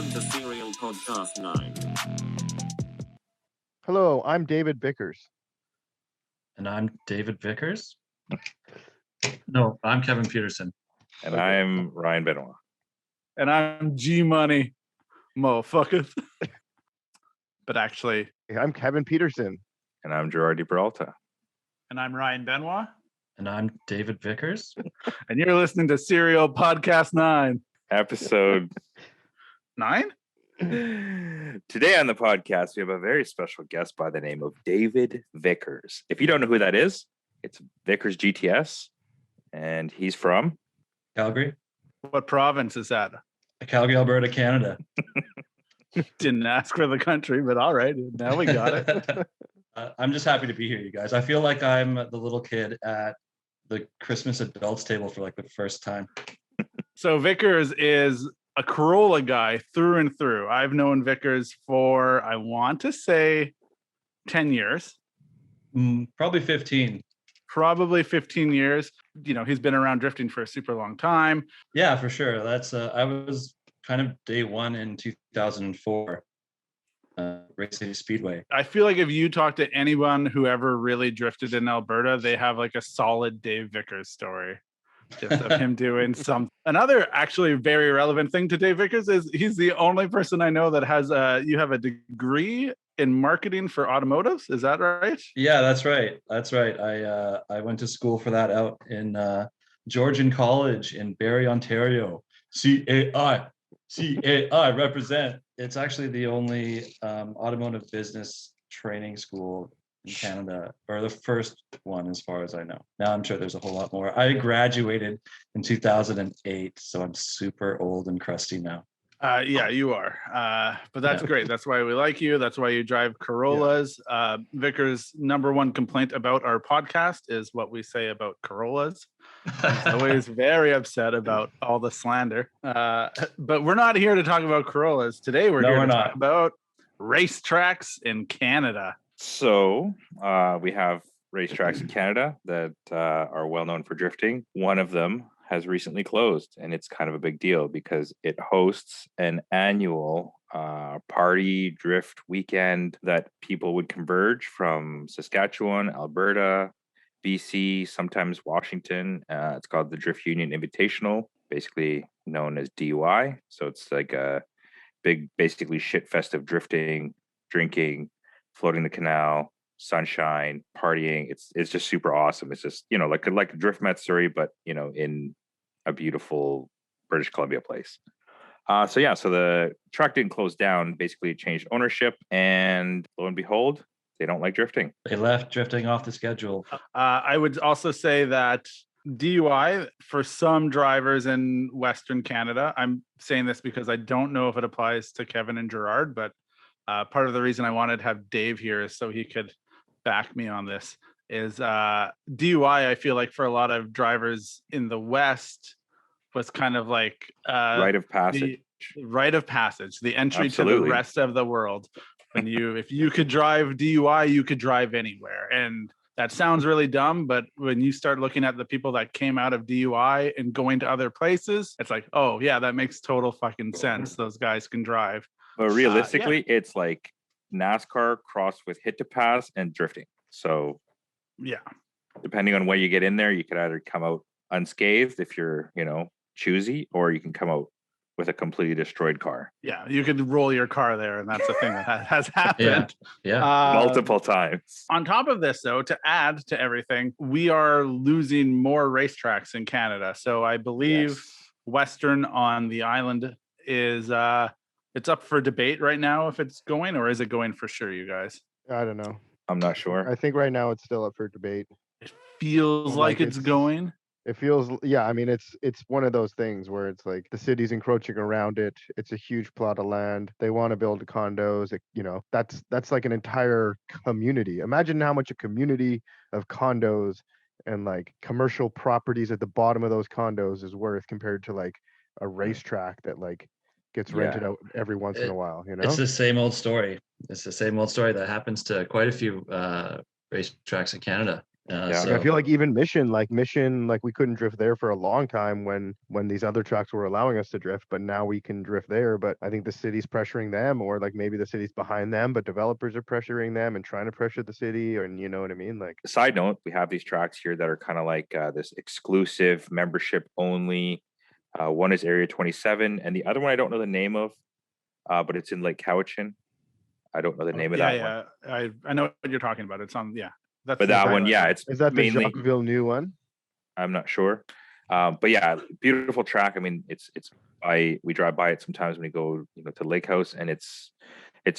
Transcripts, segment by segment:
Welcome to Serial Podcast 9. Hello, I'm David Vickers. And I'm David Vickers. No, I'm Kevin Peterson. And I'm Ryan Benoit. And I'm G Money, motherfuckers. But actually, I'm Kevin Peterson. And I'm Gerard Peralta. And I'm Ryan Benoit. And I'm David Vickers. And you're listening to Serial Podcast 9. Episode 9? Today on the podcast, we have a very special guest by the name of David Vickers. If you don't know who that is, it's Vickers GTS. And he's from Calgary. What province is that? Calgary, Alberta, Canada. Didn't ask for the country, but all right. Now we got it. I'm just happy to be here, you guys. I feel like I'm the little kid at the Christmas adults table for like the first time. So Vickers is a Corolla guy through and through. I've known Vickers for, I want to say, 10 years. Probably 15. Probably 15 years. You know, he's been around drifting for a super long time. Yeah, for sure. That's I was kind of day one in 2004. Race City Speedway. I feel like if you talk to anyone who ever really drifted in Alberta, they have like a solid Dave Vickers story. Just of him doing some. Another actually very relevant thing to Dave Vickers is he's the only person I know that has you have a degree in marketing for automotives. Is that right? Yeah, that's right. That's right. I went to school for that out in Georgian College in Barrie, Ontario. CAI represent. It's actually the only automotive business training school in Canada, or the first one as far as I know. Now I'm sure there's a whole lot more. I graduated in 2008, so I'm super old and crusty now. Yeah, you are. But that's great. That's why we like you. That's why you drive Corollas. Vickers' number one complaint about our podcast is what we say about Corollas. He's always very upset about all the slander. But we're not here to talk about Corollas. Today we're here to talk about racetracks in Canada. So we have racetracks in Canada that are well known for drifting. One of them has recently closed, and it's kind of a big deal because it hosts an annual party drift weekend that people would converge from Saskatchewan, Alberta, BC, sometimes Washington. It's called the Drift Union Invitational, basically known as DUI. So it's like a big, basically shit fest of drifting, drinking, floating the canal, sunshine, partying. It's just super awesome. It's just, you know, like a Drift Met Surrey, but, you know, in a beautiful British Columbia place. So the track didn't close down. Basically, it changed ownership, and lo and behold, they don't like drifting. They left drifting off the schedule. I would also say that DUI for some drivers in Western Canada, I'm saying this because I don't know if it applies to Kevin and Gerard, but part of the reason I wanted to have Dave here is so he could back me on this, is DUI, I feel like for a lot of drivers in the West was kind of like rite of passage. The entry Absolutely. to the rest of the world. If you could drive DUI, you could drive anywhere. And that sounds really dumb, but when you start looking at the people that came out of DUI and going to other places, it's like, oh yeah, that makes total fucking sense. Those guys can drive. But realistically, it's like NASCAR crossed with hit to pass and drifting. So yeah, depending on where you get in there, you could either come out unscathed if you're, you know, choosy, or you can come out with a completely destroyed car. Yeah, you could roll your car there, and that's a thing that has happened. Yeah. Multiple times. On top of this, though, to add to everything, we are losing more racetracks in Canada. So I believe Western on the island is it's up for debate right now if it's going, or is it going for sure, you guys? I don't know. I'm not sure. I think right now it's still up for debate. It feels like it's going. It feels, yeah. I mean, it's one of those things where it's like the city's encroaching around it. It's a huge plot of land. They want to build condos. You know, that's like an entire community. Imagine how much a community of condos and like commercial properties at the bottom of those condos is worth compared to like a racetrack that like gets rented out every once in a while. You know, it's the same old story. It's the same old story that happens to quite a few racetracks in Canada. Yeah. Yeah, I feel like even Mission, like we couldn't drift there for a long time when these other tracks were allowing us to drift, but now we can drift there. But I think the city's pressuring them, or like maybe the city's behind them, but developers are pressuring them and trying to pressure the city, and you know what I mean? Like, Side note, we have these tracks here that are kind of like this exclusive membership only. One is Area 27, and the other one I don't know the name of, but it's in Lake Cowichan. I don't know the name of that one. Yeah, I know what you're talking about. It's on, that's But the that side one, of it. yeah, it's is that mainly the Jacquesville new one? I'm not sure. But yeah, beautiful track. I mean, we drive by it sometimes when we go, to Lake House, and it's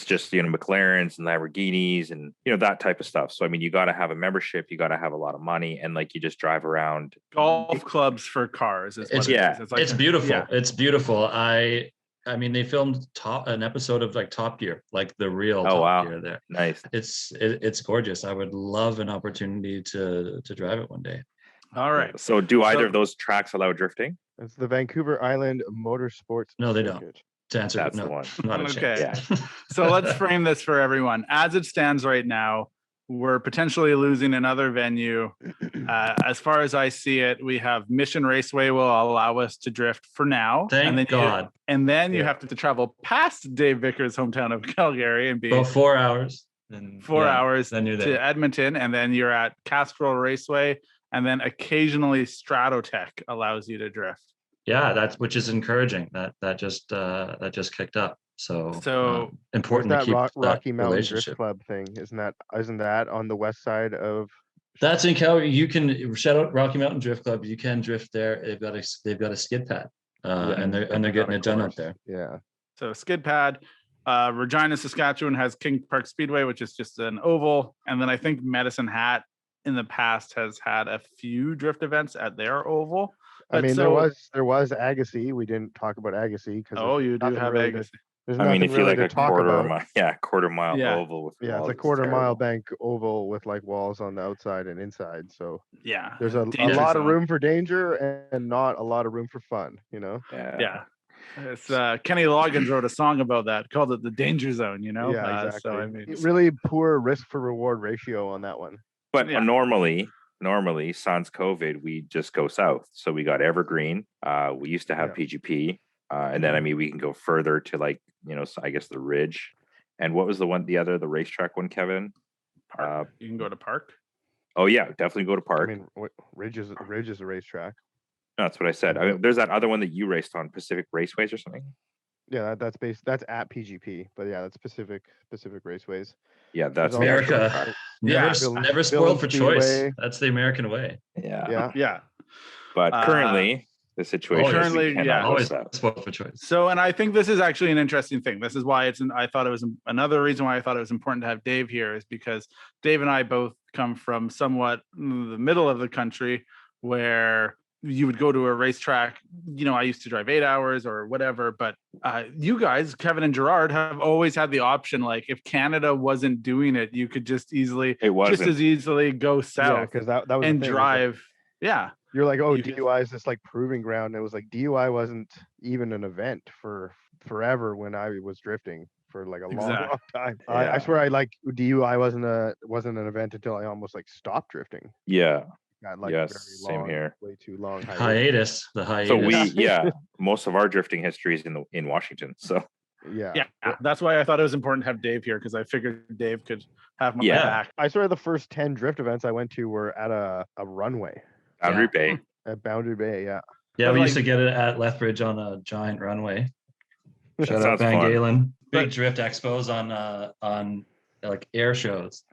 just, McLarens and Lamborghinis and, that type of stuff. So, I mean, you got to have a membership, you got to have a lot of money, and like, you just drive around. Golf clubs for cars is what it is. It's like, It's beautiful. yeah. It's beautiful. I mean, they filmed an episode of like Top Gear, like the real Top Gear there. Nice. It's gorgeous. I would love an opportunity to drive it one day. All right. So do either of those tracks allow drifting? It's the Vancouver Island Motorsports No, they don't. Circuit. To answer, That's no, the one. not a Okay. chance. Yeah. So let's frame this for everyone. As it stands right now, we're potentially losing another venue. As far as I see it, we have Mission Raceway will allow us to drift for now. Thank God. And then you have to travel past Dave Vickers' hometown of Calgary and be About 4 hours. And 4 hours then you're to there. Edmonton, and then you're at Castrol Raceway, and then occasionally Stratotech allows you to drift. Yeah, which is encouraging. That just kicked up. So important to Where's keep that Rocky that Mountain relationship. Drift Club thing? Isn't that on the west side of? That's in Calgary. You can shout out Rocky Mountain Drift Club. You can drift there. They've got a skid pad, and they're getting it done up there. Yeah. So skid pad. Regina, Saskatchewan has King Park Speedway, which is just an oval, and then I think Medicine Hat in the past has had a few drift events at their oval. I mean, there was Agassiz. We didn't talk about Agassiz because you do have Agassiz. There's I mean, nothing if you really like to a talk quarter about. mile, quarter mile oval with Yeah, walls, it's a quarter mile terrible. bank oval with like walls on the outside and inside. So Yeah, there's a danger lot of zone. room for danger and not a lot of room for fun. Yeah. It's Kenny Loggins wrote a song about that, called it the danger zone, Yeah, exactly. So I mean, really poor risk for reward ratio on that one. But Yeah. normally, sans COVID, we just go south. So we got Evergreen. We used to have PGP, and then we can go further to like so I guess the Ridge. And what was the racetrack one, Kevin? you can go to Park. Oh yeah, definitely go to Park. I mean, Ridge is a racetrack. No, that's what I said. I mean, there's that other one that you raced on, Pacific Raceways or something. Yeah, that's at PGP, but yeah, that's Pacific Raceways. Yeah, that's There's also America. Yeah. Never spoiled for choice. Speedway. That's the American way. Yeah. Yeah. But currently, the situation currently, is we cannot go Always south. spoiled for choice. So, and I think this is actually an interesting thing. This is why I thought it was another reason why I thought it was important to have Dave here is because Dave and I both come from somewhat the middle of the country where you would go to a racetrack. I used to drive 8 hours or whatever, but you guys, Kevin and Gerard, have always had the option. Like if Canada wasn't doing it, you could just as easily go south because that was and the thing, drive. Yeah. You're like, oh, You could- DUI is this like proving ground. And it was like DUI wasn't even an event for forever when I was drifting for like a long time. I swear DUI wasn't an event until I almost like stopped drifting. Yeah. Got like Yes, very long, same here. way too long. The hiatus. So most of our drifting history is in Washington. So Yeah. That's why I thought it was important to have Dave here because I figured Dave could have my back. I swear the first 10 drift events I went to were at a runway. Boundary Bay. At Boundary Bay, yeah. Yeah, we used to get it at Lethbridge on a giant runway. Shout out Van Galen. Big drift expos on like air shows.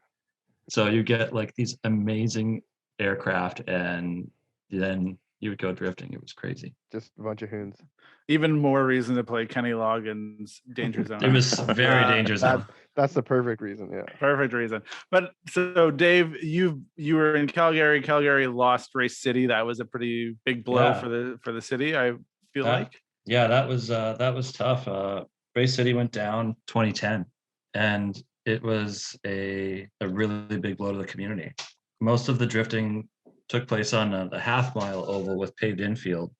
So you get like these amazing aircraft and then you would go drifting. It was crazy. Just a bunch of hoons. Even more reason to play Kenny Loggins' Danger Zone. It was very dangerous. That's the perfect reason. Yeah. Perfect reason. But so Dave, you were in Calgary. Calgary lost Race City. That was a pretty big blow for the city, I feel like. Yeah, that was tough. Race City went down 2010 and it was a really big blow to the community. Most of the drifting took place on the half-mile oval with paved infield.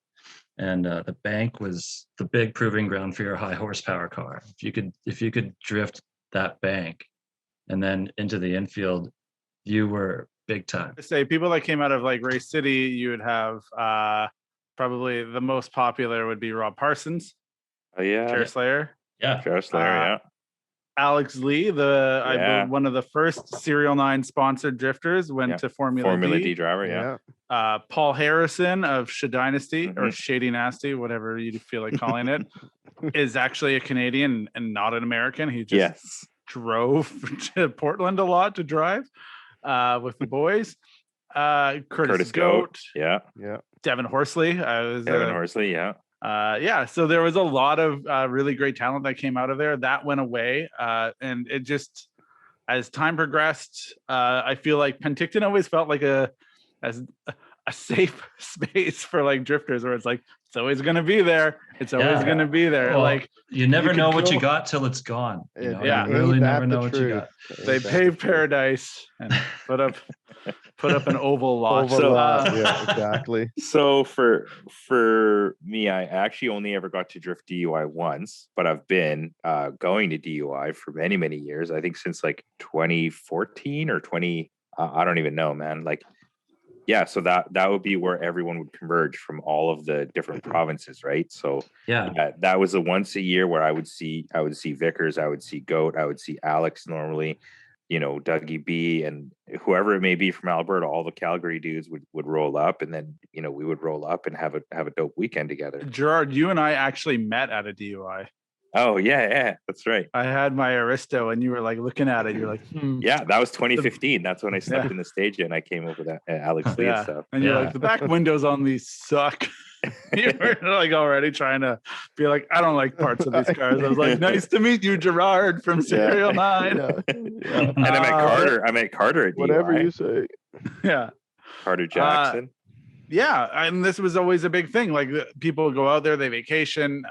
And the bank was the big proving ground for your high horsepower car. If you could drift that bank and then into the infield, you were big time. I say people that came out of like Race City, you would have probably the most popular would be Rob Parsons, Oh yeah, Chair Slayer, Yeah. Gerard Slayer, yeah. Alex Lee, one of the first Serial 9 sponsored drifters, went Yeah. to Formula D. driver, yeah. Paul Harrison of Sha Dynasty or Mhm. Shady Nasty, whatever you feel like calling it, is actually a Canadian and not an American. He just Yes. drove to Portland a lot to drive with the boys. Curtis Goat, yeah. Devin Horsley. Devin Horsley, yeah. So there was a lot of really great talent that came out of there. That went away, and it just, as time progressed, I feel like Penticton always felt like a safe space for like drifters, where it's like it's always going to be there. It's always going to be there. Well, like you never know what you go- got till it's gone. You know? Yeah. You really Ain't never that know the what you got. truth? they Ain't that paved the truth? paradise and put up an oval lot. Oval lot, yeah, exactly. So for me, I actually only ever got to drift DUI once, but I've been going to DUI for many, many years. I think since like 2014 or 20, I don't even know, man. Like, yeah, so that would be where everyone would converge from all of the different provinces, right? So Yeah. that was a once a year where I would see Vickers, I would see Goat, I would see Alex normally, Dougie B, and whoever it may be from Alberta. All the Calgary dudes would roll up, and then we would roll up and have a dope weekend together. Gerard, you and I actually met at a DUI. Oh yeah, that's right. I had my Aristo, and you were like looking at it. You're like, Yeah, that was 2015. That's when I stepped in the stage and I came over that Alex Lee and stuff. And you're Yeah. like, the back windows on these suck. You were like already trying to be like, I don't like parts of these cars. I was like, nice to meet you, Gerard from Serial 9. Yeah. And I met Carter at Whatever DUI. you say. Yeah. Carter Jackson. Yeah. And this was always a big thing. Like people go out there, they vacation.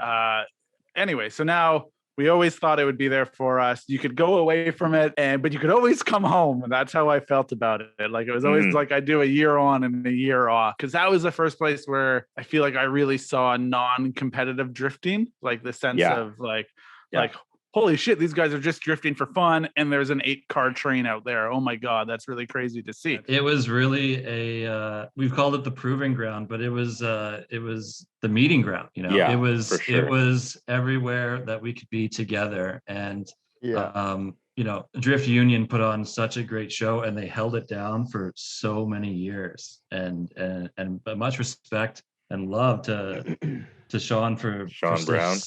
Anyway, so now we always thought it would be there for us. You could go away from it, but you could always come home. And that's how I felt about it. Like it was always like I do a year on and a year off, because that was the first place where I feel like I really saw non-competitive drifting, like the sense of like holy shit, these guys are just drifting for fun, and there's an 8-car train out there. Oh my god, that's really crazy to see. It was really we've called it the proving ground, but it was the meeting ground. Yeah, it was for sure. It was everywhere that we could be together. And Drift Union put on such a great show, and they held it down for so many years. And much respect and love to Sean Sean Brown.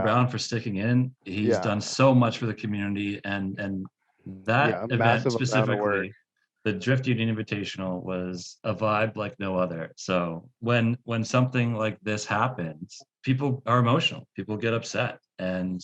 Brown for sticking in. He's done so much for the community, and that event specifically, the Drift Union Invitational, was a vibe like no other. So when something like this happens, people are emotional, people get upset, and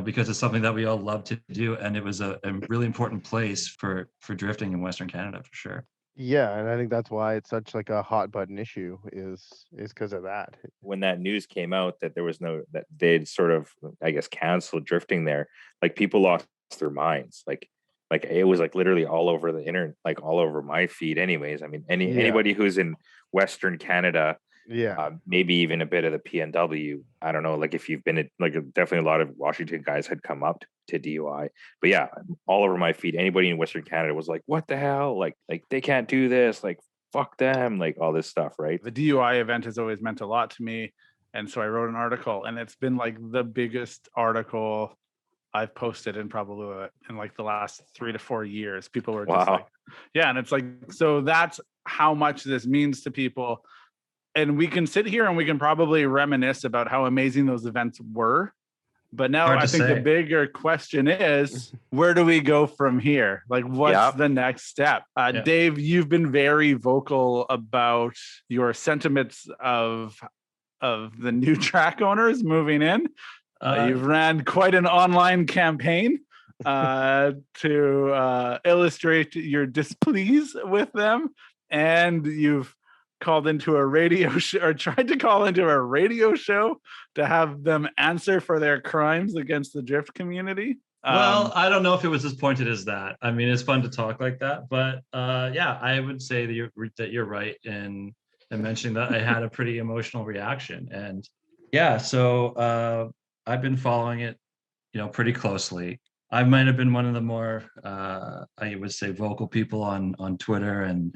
because it's something that we all love to do, and it was a really important place for drifting in Western Canada for sure. Yeah, and I think that's why it's such like a hot button issue is because of that. When that news came out that there was that they'd sort of, I guess, canceled drifting there, like people lost their minds. Like it was like literally all over the internet, like all over my feed anyways. I mean, anybody who's in Western Canada, maybe even a bit of the PNW, I don't know, like if you've been like definitely a lot of Washington guys had come up to DUI, but yeah, all over my feed, anybody in Western Canada was like, what the hell, like they can't do this, like fuck them, like all this stuff, right? The DUI event has always meant a lot to me, and so I wrote an article, and it's been like the biggest article I've posted in probably in like the last 3 to 4 years. People were just like, and it's like, so that's how much this means to people. And we can sit here and we can probably reminisce about how amazing those events were. But now I think the bigger question is, where do we go from here? Like, what's the next step? Dave, you've been very vocal about your sentiments of the new track owners moving in. You've ran quite an online campaign to illustrate your displease with them. And you've called into a radio show, or tried to call into a radio show to have them answer for their crimes against the drift community. Well, I don't know if it was as pointed as that. I mean, it's fun to talk like that, but I would say that you're right in mentioning that I had a pretty emotional reaction. And so I've been following it, pretty closely. I might have been one of the more, I would say, vocal people on Twitter and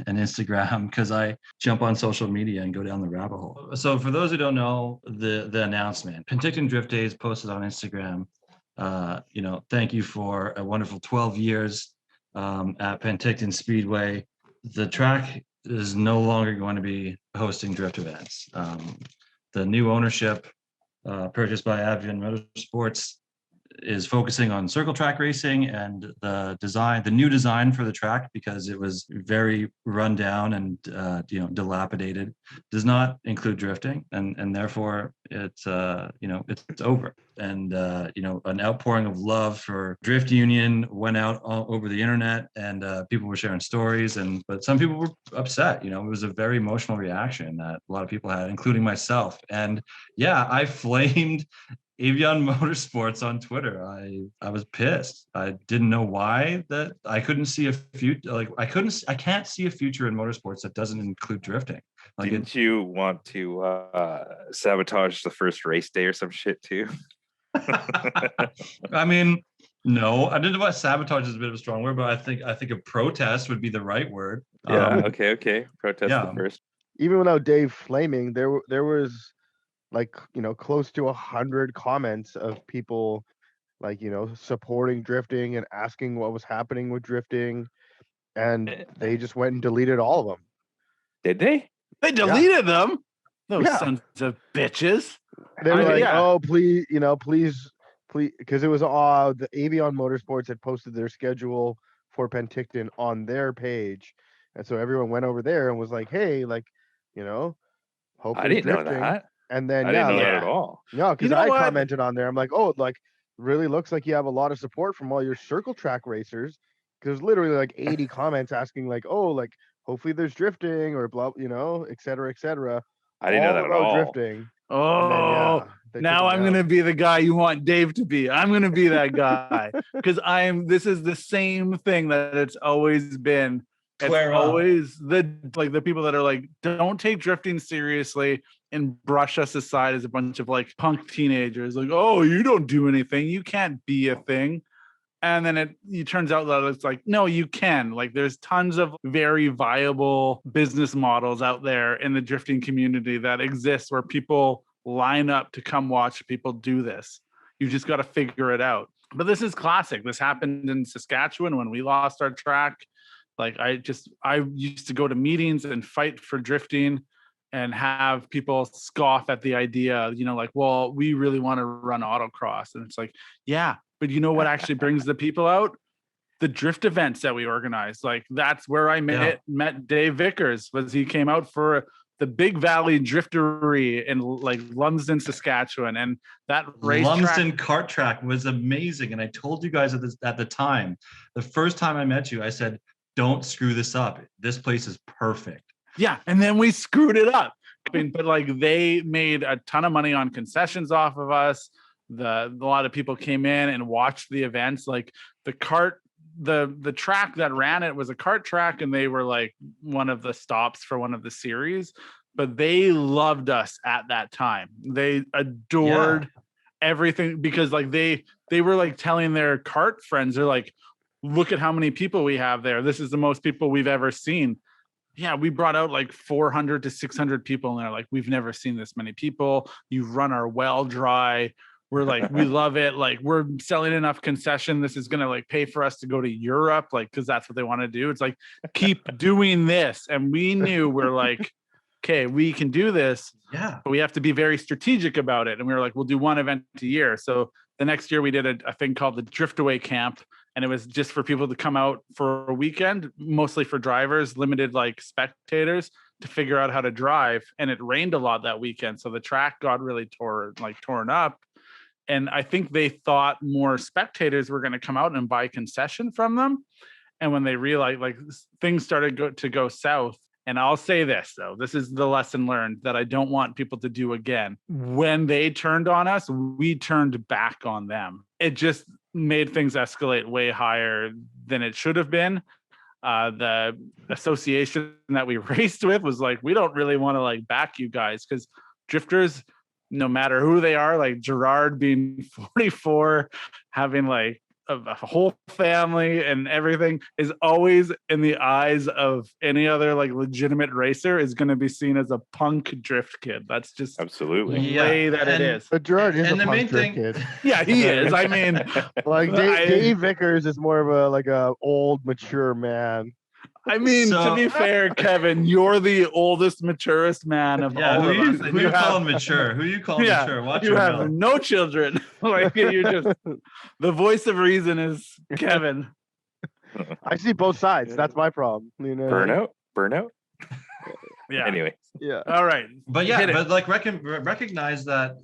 Instagram, because I jump on social media and go down the rabbit hole. So for those who don't know the announcement, Penticton Drift Days posted on Instagram. Thank you for a wonderful 12 years at Penticton Speedway. The track is no longer going to be hosting drift events. The new ownership purchased by Avian Motorsports is focusing on circle track racing, and the new design for the track, because it was very run down and dilapidated, does not include drifting, and therefore it's over. And an outpouring of love for Drift Union went out all over the internet, and people were sharing stories, but some people were upset. It was a very emotional reaction that a lot of people had, including myself. And yeah, I flamed Avian Motorsports on Twitter. I was pissed. I didn't know why that I couldn't see a future. I can't see a future in motorsports that doesn't include drifting. Didn't you want to sabotage the first race day or some shit too? I mean, no, I didn't know. Sabotage is a bit of a strong word, but I think a protest would be the right word. Yeah. Okay. Protest the first. Even without Dave flaming, there was close to 100 comments of people supporting drifting and asking what was happening with drifting, and they just went and deleted all of them. Did they? They deleted them? Those sons of bitches. They were oh, please, because it was the Avian Motorsports had posted their schedule for Penticton on their page, and so everyone went over there and was like, hey, hopefully I didn't drifting. know that. And then I didn't know that at all. No, because I commented on there. I'm like, really looks like you have a lot of support from all your circle track racers. Because literally 80 comments asking hopefully there's drifting or blah, et cetera, et cetera. I didn't know that at all. Drifting. Oh, now I'm going to be the guy you want Dave to be. I'm going to be that guy, because this is the same thing that it's always been. It's always the people that are don't take drifting seriously and brush us aside as a bunch of punk teenagers. Oh, you don't do anything. You can't be a thing. And then it turns out that it's no, you can. There's tons of very viable business models out there in the drifting community that exist where people line up to come watch people do this. You just got to figure it out. But this is classic. This happened in Saskatchewan when we lost our track. I used to go to meetings and fight for drifting and have people scoff at the idea, well, we really want to run autocross. And it's yeah, but you know what actually brings the people out? The drift events that we organize. That's where I met Dave Vickers, was he came out for the Big Valley Driftery in Lumsden, Saskatchewan. And that Lumsden kart track was amazing. And I told you guys at the time, the first time I met you, I said, don't screw this up. This place is perfect. Yeah, and then we screwed it up. But they made a ton of money on concessions off of us. A lot of people came in and watched the events. The track that ran it was a kart track, and they were one of the stops for one of the series. But they loved us at that time. They adored everything, because they were telling their kart friends, they're look at how many people we have there. This is the most people we've ever seen. Yeah, we brought out 400 to 600 people, and they're we've never seen this many people. You've run our well dry. We're we love it. We're selling enough concession. This is gonna pay for us to go to Europe, because that's what they want to do. It's keep doing this. And we knew we're okay, we can do this. Yeah, but we have to be very strategic about it. And we were we'll do one event a year. So the next year we did a thing called the Drift Away Camp. And it was just for people to come out for a weekend, mostly for drivers, limited spectators, to figure out how to drive. And it rained a lot that weekend, so the track got really torn up. And I think they thought more spectators were going to come out and buy concession from them. And when they realized things started to go south. And I'll say this, though, this is the lesson learned that I don't want people to do again. When they turned on us, we turned back on them. It just made things escalate way higher than it should have been. The association that we raced with was we don't really want to back you guys, because drifters, no matter who they are, Gerard being 44, having of a whole family and everything is always in the eyes of any other like legitimate racer is going to be seen as a punk drift kid. That's just the Absolutely. way that it is. But Gerard is And a the main punk drift thing- kid. Yeah, he is. I mean, Like Dave Vickers is more of a old mature man. to be fair, Kevin, you're the oldest, maturest man of Yeah, all who of you us. who you calling mature? Who you calling Yeah, mature? Watch you your have mouth. no children. Like you're just the voice of reason is Kevin. I see both sides. That's my problem. You know. Burnout. Yeah. Anyway, Yeah. All right. But yeah, Hit it. but like recognize that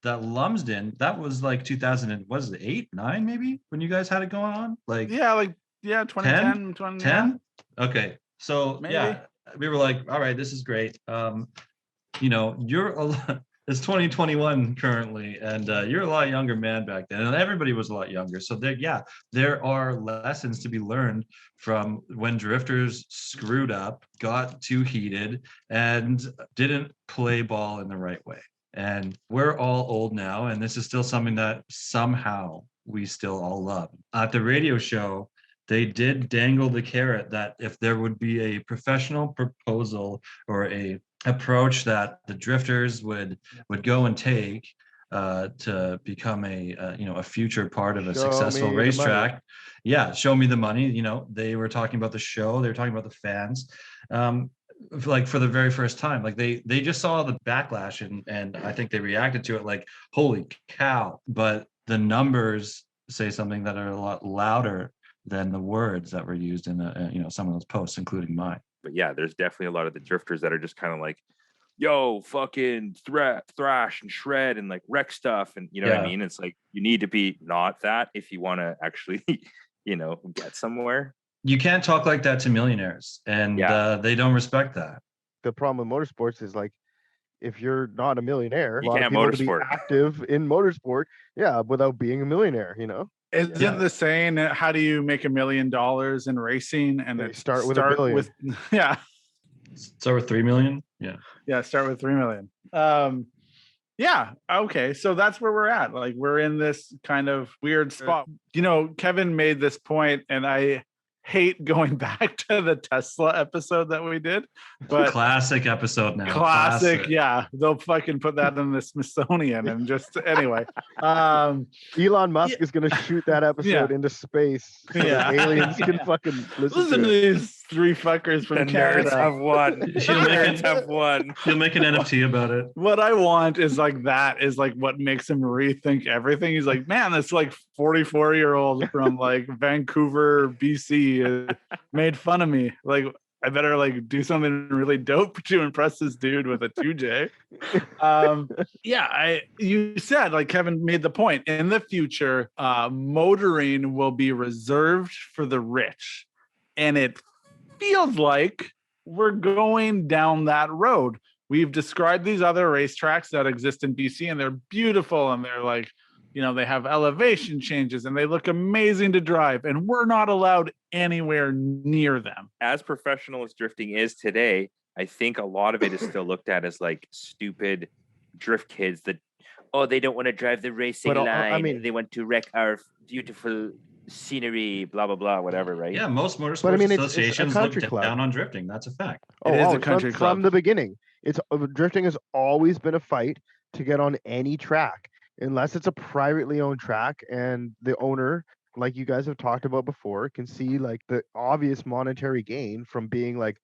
Lumsden, that was like 2000 and was it 8, 9 maybe when you guys had it going on? Like 2010, 20, 10? Okay. So Maybe. yeah, we were like, all right, this is great. You're a lot, it's 2021 currently, and you're a lot younger man back then, and everybody was a lot younger. So there are lessons to be learned from when drifters screwed up, got too heated, and didn't play ball in the right way. And we're all old now, and this is still something that somehow we still all love. At the radio show, they did dangle the carrot that if there would be a professional proposal or a approach that the drifters would go and take to become a future part of a Show successful me the racetrack. Yeah, show me the money. They were talking about the show. They were talking about the fans. Like for the very first time, like they just saw the backlash and I think they reacted to it like, holy cow. But the numbers say something that are a lot louder than the words that were used in some of those posts, including mine. but yeah, there's definitely a lot of the drifters that are just kind of like, yo, fucking thrash and shred and like wreck stuff. And you know what I mean? It's like, you need to be not that if you want to actually, get somewhere. You can't talk like that to millionaires, and they don't respect that. The problem with motorsports is like, if you're not a millionaire, You a lot of can't people to be motorsport. active in motorsport, without being a millionaire, Isn't the saying, how do you make $1 million in racing? And They it start with $1 billion. Start with 3 million. Yeah, start with 3 million. Okay, so that's where we're at. Like, we're in this kind of weird spot. Kevin made this point, and I hate going back to the Tesla episode that we did, but Classic episode now. classic. Yeah, they'll fucking put that in the Smithsonian and just anyway. Elon Musk is going to shoot that episode into space so that aliens can fucking listen to to it. these three fuckers from The Canada. nerds have won. Nerds have won. He'll make an NFT about it. What I want is like that is like what makes him rethink everything. He's like, man, this like 44-year-old from like Vancouver, BC made fun of me. Like, I better like do something really dope to impress this dude with a 2J. You said, like Kevin made the point, in the future, motoring will be reserved for the rich. And it feels like we're going down that road. We've described these other racetracks that exist in BC, and they're beautiful, and they're like, they have elevation changes and they look amazing to drive, and we're not allowed anywhere near them. As professional as drifting is today, I think a lot of it is still looked at as like stupid drift kids that, they don't want to drive the racing line. They want to wreck our beautiful scenery, blah, blah, blah, whatever, right? Yeah, most motorsports associations look down on drifting. That's a fact. It is a country club. From the beginning. Drifting has always been a fight to get on any track, unless it's a privately owned track and the owner, like you guys have talked about before, can see like the obvious monetary gain from being like,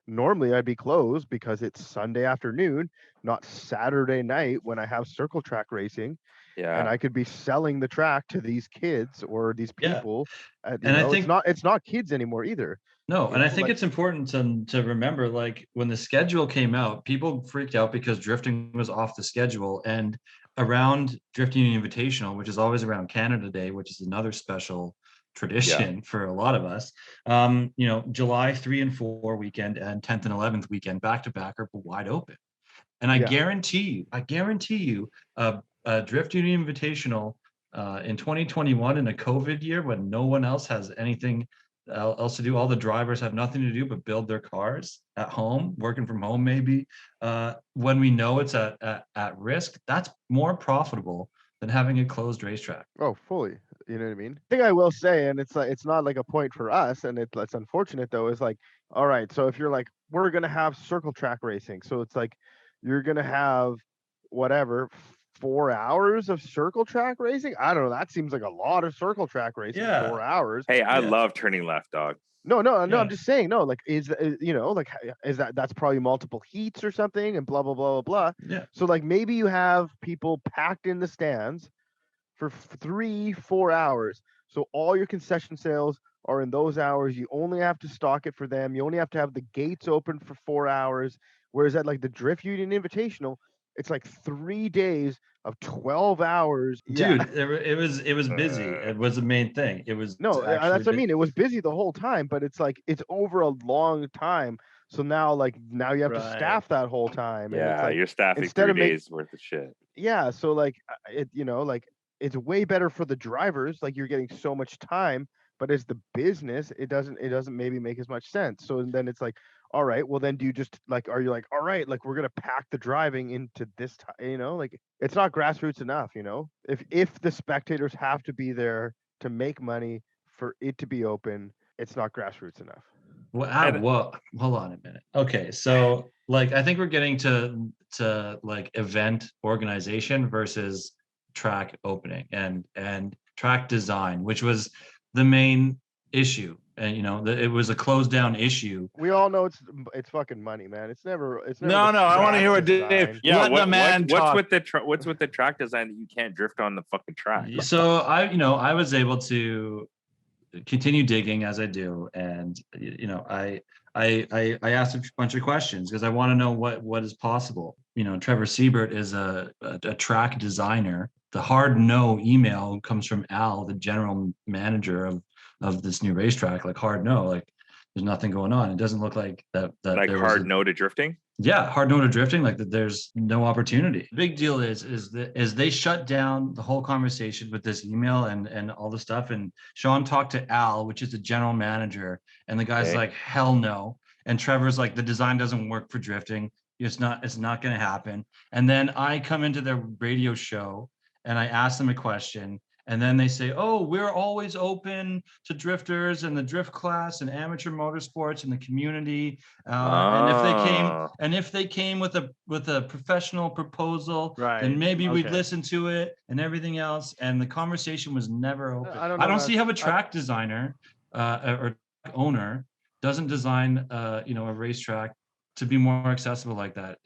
normally I'd be closed because it's Sunday afternoon, not Saturday night when I have circle track racing. Yeah. And I could be selling the track to these kids or these people. I think it's not kids anymore either. No, and I think it's important to remember, like when the schedule came out, people freaked out because drifting was off the schedule, and around Drifting Invitational, which is always around Canada Day, which is another special tradition for a lot of us. July 3 and 4 weekend and 10th and 11th weekend back to back are wide open. And I guarantee you, a Drifting Invitational in 2021 in a COVID year when no one else has anything else to do, all the drivers have nothing to do but build their cars at home, working from home maybe, when we know it's at risk, that's more profitable than having a closed racetrack. Oh, fully. You know what I mean? Thing I will say, and it's like it's not like a point for us, and it's unfortunate though, is like, all right, so if you're like, we're gonna have circle track racing, so it's like you're gonna have whatever 4 hours of circle track racing. I don't know. That seems like a lot of circle track racing. Yeah. 4 hours. Hey, I Yeah. love turning left, dog. No, Yeah. I'm just saying, no, like you know, like is that's probably multiple heats or something and blah blah blah blah blah. Yeah. So like maybe you have people packed in the stands for 3-4 hours. So all your concession sales are in those hours. You only have to stock it for them. You only have to have the gates open for 4 hours. Whereas at like the Drift Union Invitational, it's like 3 days of 12 hours. Yeah. Dude, it was busy. It was the main thing. It was No, actually that's what I mean. It was busy the whole time, but it's like it's over a long time. So now you have to Right. staff that whole time. And it's Yeah, like, you're staffing instead 3 of make- days worth of shit. yeah, so like like it's way better for the drivers, like you're getting so much time, but as the business it doesn't maybe make as much sense. So then it's like, all right, well then do you just like, are you like, all right, like we're gonna pack the driving into this time, like it's not grassroots enough. If the spectators have to be there to make money for it to be open, it's not grassroots enough. Well, hold on a minute. Okay, so like I think we're getting to like event organization versus track opening and track design, which was the main issue. And it was a closed down issue. We all know it's fucking money, man. It's never No, the I want to track hear what design. Dave. Yeah, Let the man talk. what's with the track design that you can't drift on the fucking track? So I was able to continue digging as I do, and I asked a bunch of questions because I want to know what is possible. Trevor Siebert is a track designer. The hard no email comes from Al, the general manager of this new racetrack. Like hard no, like there's nothing going on. It doesn't look like that Like there hard was no to drifting. yeah, hard no to drifting, like that there's no opportunity. The big deal is they shut down the whole conversation with this email and all the stuff. And Sean talked to Al, which is the general manager, and the guy's Okay. like, hell no. And Trevor's like, the design doesn't work for drifting. It's not gonna happen. And then I come into their radio show and I ask them a question. And then they say, oh, we're always open to drifters and the drift class and amateur motorsports and the community. And if they came with a professional proposal, Right, then maybe we'd okay. listen to it and everything else. And the conversation was never open. I don't I know, don't see how a I- track designer or owner doesn't design a racetrack to be more accessible like that,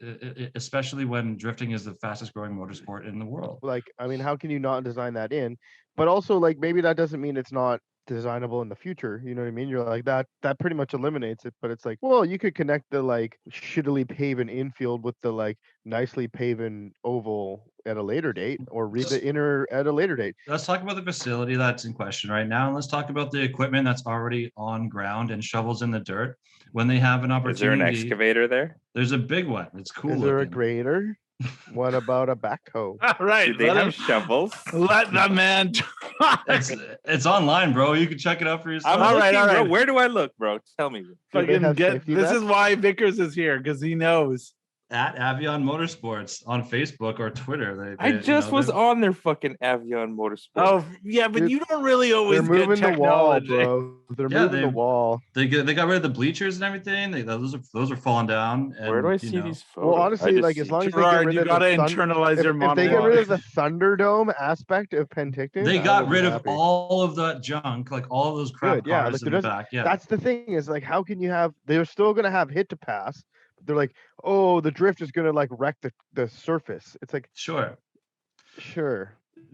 especially when drifting is the fastest growing motorsport in the world. Like, I mean, how can you not design that in? But also, like, maybe that doesn't mean it's not designable in the future. You know what I mean? You're like, that pretty much eliminates it. But it's like, well, you could connect the like shittily paven infield with the like nicely paven oval at a later date, or read the inner at a later date. Let's talk about the facility that's in question right now. And let's talk about the equipment that's already on ground and shovels in the dirt. When they have an opportunity, Is there an excavator there? There's a big one. It's cool. Is there a looking. grader? What about a backhoe? All right, Do they let have shovels? let the man talk. It's online, bro. You can check it out for yourself. I'm All right, looking, all bro. right. Where do I look, bro? Tell me. Do they Fucking have get. safety This is vests? why Vickers is here, because he knows. At Avion Motorsports on Facebook or Twitter. I just was on their fucking Avion Motorsport. Oh yeah, but Dude, you don't really They're always get moving the wall, technology. bro. They're Yeah, moving the wall. They got rid of the bleachers and everything. Those are falling down. And, Where do I you see know, these photos? Well, I honestly, just like as see long as they Gerard, get you rid gotta of the internalize your if they get rid monologue. of the Thunderdome aspect of Penticton, They I got will be rid of happy. all of that junk, like all of those crap Good, yeah, cars like in there the doesn't- back. Yeah, That's the thing is like, how can you have? They're still gonna have hit to pass. But they're like, oh, the drift is gonna like wreck the surface. It's like, sure.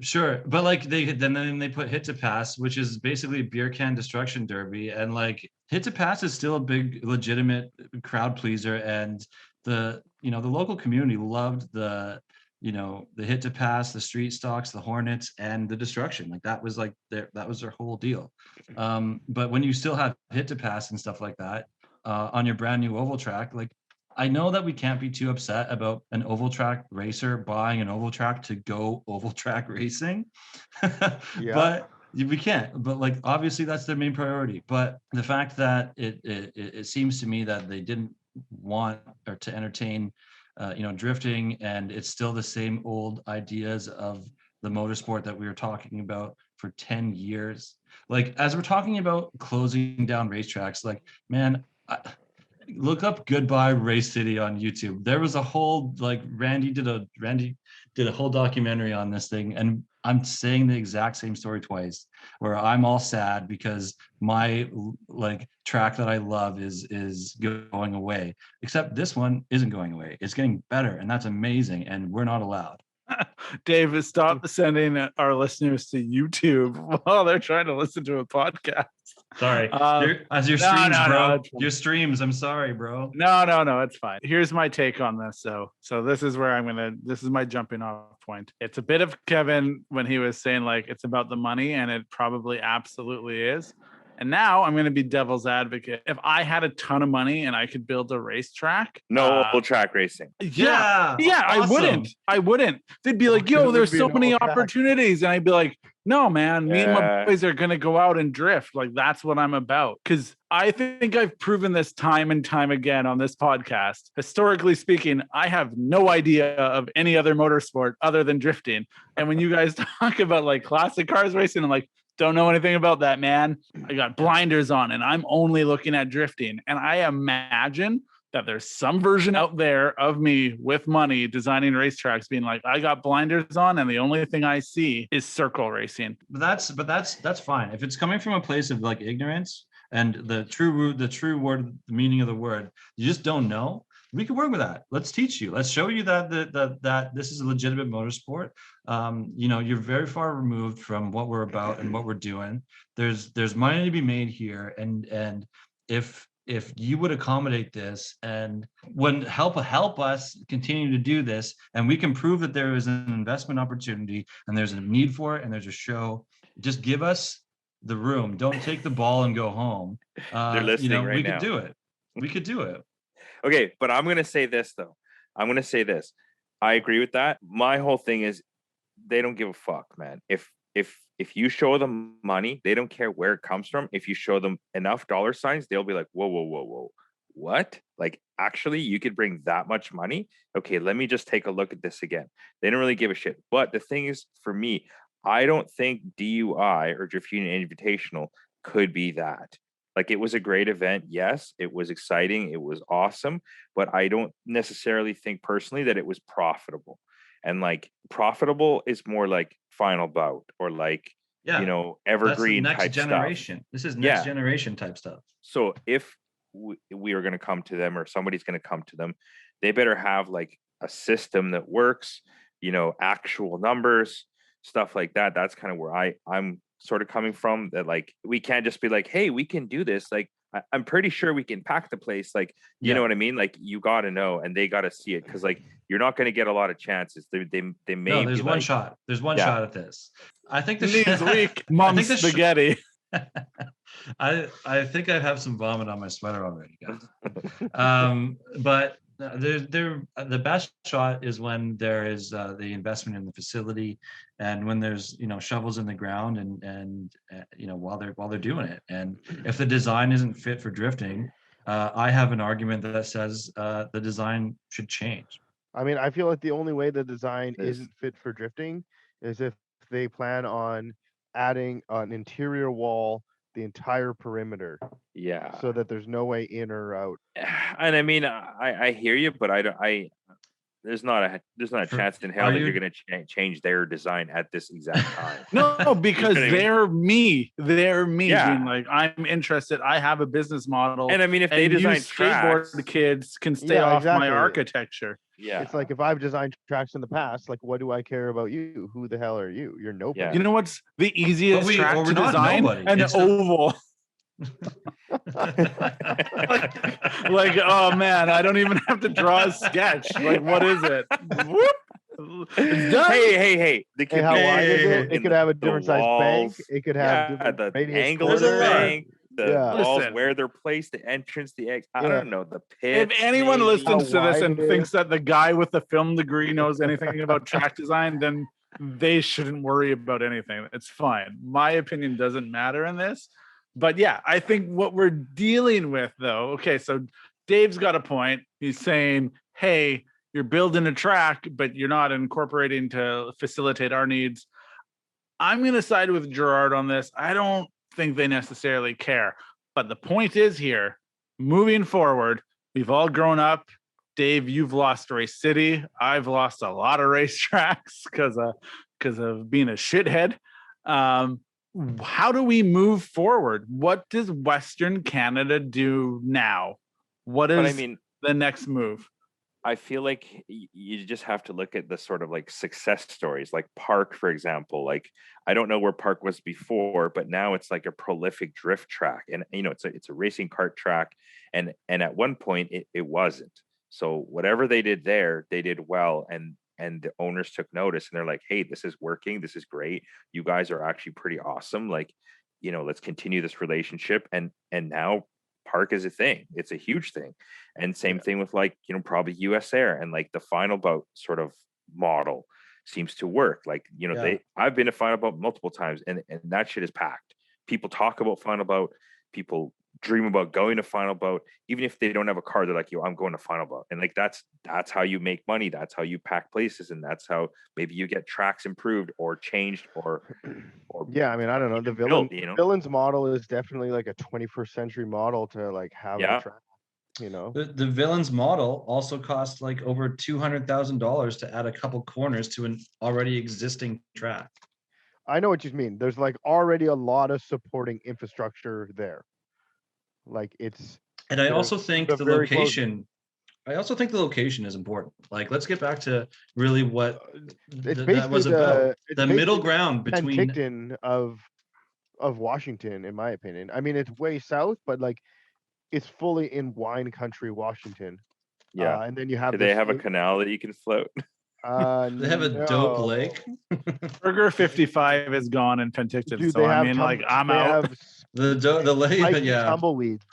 sure, But like then they put hit to pass, which is basically a beer can destruction derby, and like hit to pass is still a big legitimate crowd pleaser, and the local community loved the hit to pass, the street stocks, the Hornets, and the destruction. Like that was their whole deal. But when you still have hit to pass and stuff like that on your brand new oval track, like I know that we can't be too upset about an oval track racer buying an oval track to go oval track racing, but we can't. But like obviously that's their main priority. But the fact that it seems to me that they didn't want or to entertain drifting, and it's still the same old ideas of the motorsport that we were talking about for 10 years. Like, as we're talking about closing down racetracks, like, man, look up Goodbye Race City on YouTube. There was a whole, like, Randy did a whole documentary on this thing, and I'm saying the exact same story twice, where I'm all sad because my, like, track that I love is going away. Except this one isn't going away. It's getting better, and that's amazing, and we're not allowed. David, stop sending our listeners to YouTube while they're trying to listen to a podcast. Sorry. As your no, streams, no, bro. no, it's fine. Your streams. I'm sorry, bro. No, it's fine. Here's my take on this. So this is where this is my jumping off point. It's a bit of Kevin when he was saying, like, it's about the money, and it probably absolutely is. And now I'm going to be devil's advocate. If I had a ton of money and I could build a racetrack, no track racing. Yeah, awesome. I wouldn't. They'd be like, yo, there's so many opportunities. And I'd be like, no, man, me and my boys are going to go out and drift. Like, that's what I'm about. Because I think I've proven this time and time again on this podcast. Historically speaking, I have no idea of any other motorsport other than drifting. And when you guys talk about, like, classic cars racing, I'm like, don't know anything about that, man. I got blinders on and I'm only looking at drifting. And I imagine that there's some version out there of me with money designing racetracks being like, I got blinders on and the only thing I see is circle racing. But that's fine. If it's coming from a place of, like, ignorance and the true word, the meaning of the word, you just don't know. We can work with that. Let's teach you. Let's show you that this is a legitimate motorsport. You're very far removed from what we're about and what we're doing. There's money to be made here, and if you would accommodate this and would help us continue to do this, and we can prove that there is an investment opportunity and there's a need for it and there's a show, just give us the room. Don't take the ball and go home. They're listening right now. We could do it. Okay, but I'm going to say this, though. I agree with that. My whole thing is they don't give a fuck, man. If you show them money, they don't care where it comes from. If you show them enough dollar signs, they'll be like, whoa. What? Like, actually, you could bring that much money? Okay, let me just take a look at this again. They don't really give a shit. But the thing is, for me, I don't think DUI or Drift Union Invitational could be that. Like, it was a great event. Yes, it was exciting. It was awesome. But I don't necessarily think personally that it was profitable. And, like, profitable is more like Final Bout or, like, evergreen next type generation stuff. This is next generation type stuff. So if we are going to come to them or somebody's going to come to them, they better have, like, a system that works, actual numbers, stuff like that. That's kind of where I'm sort of coming from, that, like, we can't just be like, hey, we can do this. Like, I'm pretty sure we can pack the place. Like, you know what I mean? Like, you got to know, and they got to see it. Cause, like, you're not going to get a lot of chances. They may. No, there's one shot. There's one shot at this. I think the knees weak. Mom's spaghetti. I think I have some vomit on my sweater already, guys. But the best shot is when there is the investment in the facility, and when there's shovels in the ground, and while they're doing it. And if the design isn't fit for drifting, I have an argument that says the design should change. I mean, I feel like the only way the design isn't fit for drifting is if they plan on adding an interior wall the entire perimeter. Yeah. So that there's no way in or out. And I mean, I hear you, but there's not a chance in hell that you're going to change their design at this exact time. No, because they're me. They're me. Yeah. Being like, I'm interested. I have a business model. And I mean, if they design tracks, the kids can stay off my architecture. Yeah. It's like, if I've designed tracks in the past, like, what do I care about you? Who the hell are you? You're nobody. Yeah. You know what's the easiest track to design? Nobody. An oval. like, oh man, I don't even have to draw a sketch. Like, what is it? Whoop. It's done. Hey. How wide is it? It could have a different size bank. It could have the radius angle of the bank. The walls, Listen, where they're placed, the entrance, the exit. I don't know, the pit. If anyone listens to this and it thinks that the guy with the film degree knows anything about track design, then they shouldn't worry about anything. It's fine. My opinion doesn't matter in this. But yeah, I think what we're dealing with, though, okay, so Dave's got a point. He's saying, hey, you're building a track, but you're not incorporating to facilitate our needs. I'm going to side with Gerard on this. I don't think they necessarily care. But the point is here, moving forward, we've all grown up. Dave, you've lost Race City. I've lost a lot of racetracks because of being a shithead. How do we move forward? What does Western Canada do now? What is the next move? I feel like you just have to look at the sort of like success stories, like Park, for example. Like, I don't know where Park was before, but now it's like a prolific drift track, and it's a racing kart track, and at one point it wasn't. So whatever they did there, they did well, and the owners took notice, and they're like, hey, this is working, this is great, you guys are actually pretty awesome, like, let's continue this relationship, and now Park is a thing. It's a huge thing. And same thing with like, probably US Air, and like the Final Bout sort of model seems to work. Like, I've been to Final Bout multiple times, and that shit is packed. People talk about Final Bout. People dream about going to Final Bout. Even if they don't have a car, they're like, I'm going to Final Bout. And like, that's how you make money. That's how you pack places. And that's how maybe you get tracks improved or changed or yeah, I mean, I don't know. The villains model is definitely like a 21st century model to like have a track, The villains model also costs like over $200,000 to add a couple corners to an already existing track. I know what you mean. There's like already a lot of supporting infrastructure there. Like and I also think the location. I also think the location is important. Like, let's get back to really what that was about. The middle ground between Penticton of Washington, in my opinion. I mean, it's way south, but like it's fully in wine country, Washington. Yeah, and then you have. Do they have a canal that you can float? They have a dope lake. Burger 55 is gone in Penticton, dude, so I mean, I'm out. The lake, yeah. Tumbleweeds.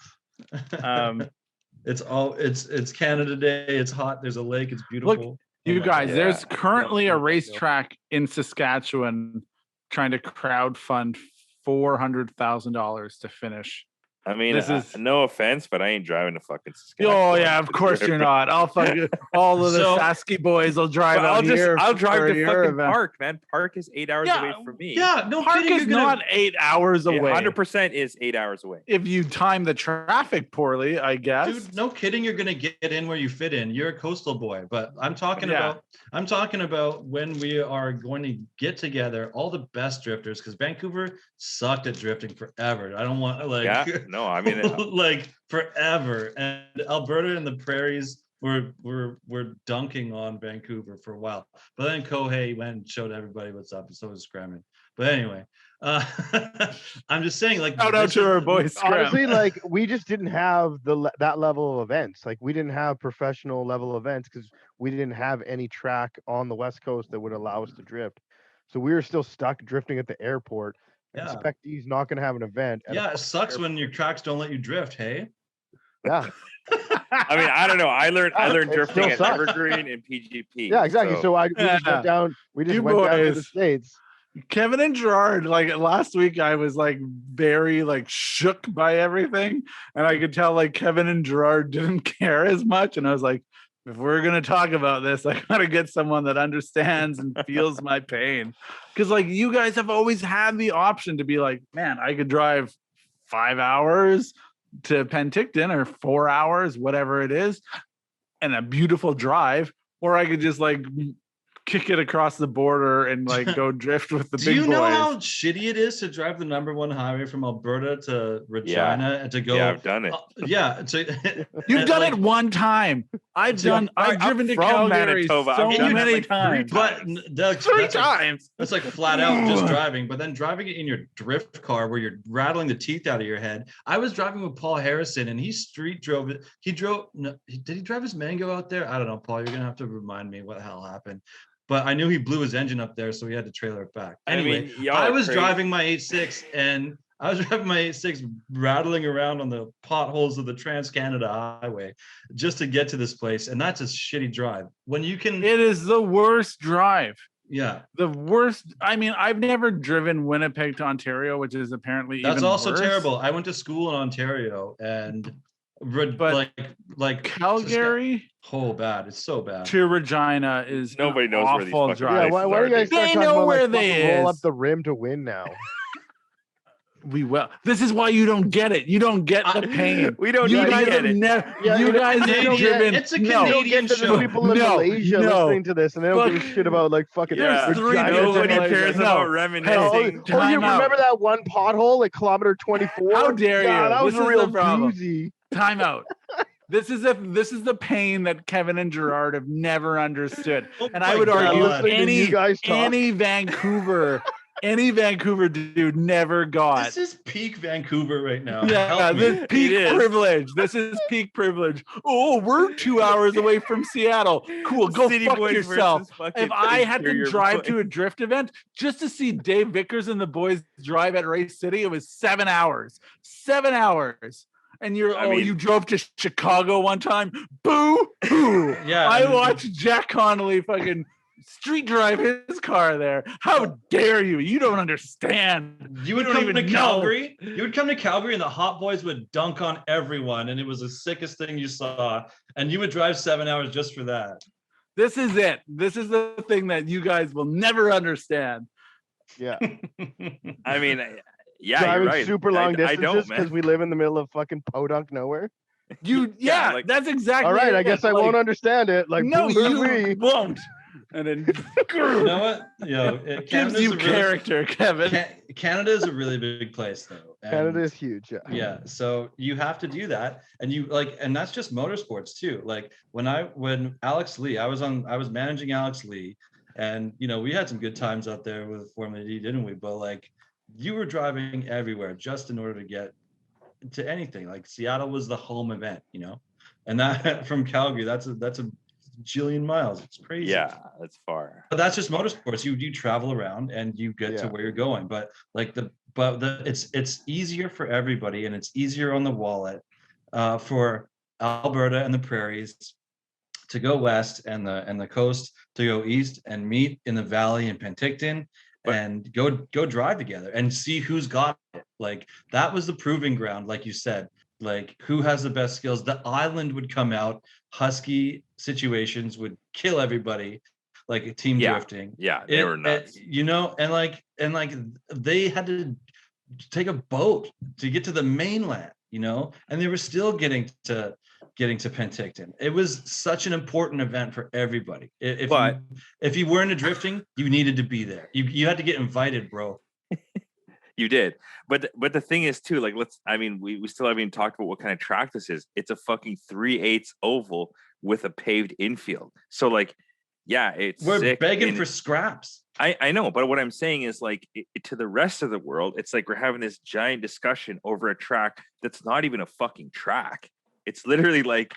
It's Canada Day. It's hot. There's a lake. It's beautiful. Look, you guys, there's currently a racetrack in Saskatchewan trying to crowdfund $400,000 to finish. I mean, this is no offense, but I ain't driving to fucking Saskatchewan. Oh yeah, of course you're not. I'll fucking all of the Sasky boys will drive out here. I'll drive to fucking Park, man. Park is 8 hours away from me. Yeah, no Park kidding, is not 8 hours away. 100% is 8 hours away. If you time the traffic poorly, I guess. Dude, no kidding, you're gonna get in where you fit in. You're a coastal boy, but I'm talking about when we are going to get together all the best drifters, because Vancouver sucked at drifting forever. I don't want No, I mean, like forever, and Alberta and the prairies were dunking on Vancouver for a while, but then Kohei went and showed everybody what's up, and so was Scramming. But anyway, I'm just saying, like, shout out to our boys. Honestly, like, we just didn't have that level of events. Like, we didn't have professional level events because we didn't have any track on the West Coast that would allow us to drift. So we were still stuck drifting at the airport. Yeah. Specty's not going to have an event. Yeah, it sucks when your tracks don't let you drift. Hey. Yeah. I mean, I don't know. I learned drifting at Evergreen and PGP. Yeah, exactly. So we just went down. We just went down to the States. Kevin and Gerard, like last week, I was like very like shook by everything, and I could tell like Kevin and Gerard didn't care as much, and I was like, if we're gonna talk about this, I gotta get someone that understands and feels my pain, because like you guys have always had the option to be like, man, I could drive 5 hours to Penticton or 4 hours, whatever it is, and a beautiful drive, or I could just like kick it across the border and like go drift with the big boys. Do you know how shitty it is to drive the #1 highway from Alberta to Regina and to go? Yeah, I've done it. You've done it one time. I've driven to Calgary so many times. But that's 3 times. That's like flat out just driving. But then driving it in your drift car where you're rattling the teeth out of your head. I was driving with Paul Harrison, and he street drove it. Did he drive his Mango out there? I don't know, Paul. You're gonna have to remind me what the hell happened. But I knew he blew his engine up there, so he had to trailer it back. Anyway, I was driving my 8.6, and I was driving my 8.6 rattling around on the potholes of the Trans-Canada Highway just to get to this place. And that's a shitty drive. When you can... It is the worst drive. Yeah. The worst. I mean, I've never driven Winnipeg to Ontario, which is apparently that's even also worse. Terrible. I went to school in Ontario, and But like Calgary Oh, bad. It's so bad. to Regina is Nobody an knows where these awful fucking drive. Yeah, why do you guys They start talking know about where like they fucking roll up is. the rim to win now? We will. This is why you don't get it. You don't get the pain. We don't You need to guys get have it. never. Yeah, you you know, guys have Canadian- driven. it's a no, Canadian Get to the show. people in No, Malaysia no. listening to this, and they don't give a shit about like fucking. Yeah. There's three Regina. people Nobody in Malaysia. cares No. about Oh, reminiscing. oh, you Time out. remember that one pothole at kilometer 24? How dare God, you? that was This a is real the problem. doozy. Time out. This is the pain that Kevin and Gerard have never understood. Oh And my I would argue God. Listening to you guys talk. any Vancouver dude never got. This is peak Vancouver right now. Yeah, Help me. this peak It is. privilege. This is peak privilege. Oh, we're 2 hours away from Seattle. Cool, go City fuck boys yourself. versus fucking If I had to interior drive boys. to a drift event just to see Dave Vickers and the boys drive at Race City, it was 7 hours. 7 hours. And you drove to Chicago one time. Boo hoo. Yeah, I and- watched Jack Connolly fucking street drive his car there. How dare you? You don't understand. You would don't come even to know. Calgary. You would come to Calgary, and the hot boys would dunk on everyone, and it was the sickest thing you saw. And you would drive 7 hours just for that. This is it. This is the thing that you guys will never understand. Yeah, I mean, yeah, driving you're right. super long I distances don't, because man. we live in the middle of fucking podunk nowhere. Yeah, like- that's exactly. All right, I it. guess I Like, won't understand it. Like, No, boo-hoo-wee. you won't. And then You know what? gives Canada's you a really- character, Kevin. Canada is a really big place, though. and- Canada is huge. Yeah. Yeah, so you have to do that, and and that's just motorsports too. Like when Alex Lee, I was managing Alex Lee, and we had some good times out there with Formula D, didn't we? But like, you were driving everywhere just in order to get to anything. Like Seattle was the home event, and that from Calgary, that's a jillion miles. It's crazy. Yeah, that's far. But that's just motorsports. You travel around and you get to Yeah. where you're going. But it's easier for everybody, and it's easier on the wallet for Alberta and the prairies to go west and the coast to go east and meet in the valley in Penticton and go drive together and see who's got it. Like that was the proving ground, like you said. Like who has the best skills? The island would come out. Husky situations would kill everybody, like team drifting. Yeah, they were nuts. And like they had to take a boat to get to the mainland, and they were still getting to Penticton. It was such an important event for everybody. If you weren't a drifting, you needed to be there. You had to get invited, bro. You did, but the thing is too, like we still haven't even talked about what kind of track this is. It's a fucking 3/8 oval with a paved infield. So like, yeah, we're sick begging for scraps. I know, but what I'm saying is like to the rest of the world, it's like we're having this giant discussion over a track that's not even a fucking track. It's literally like.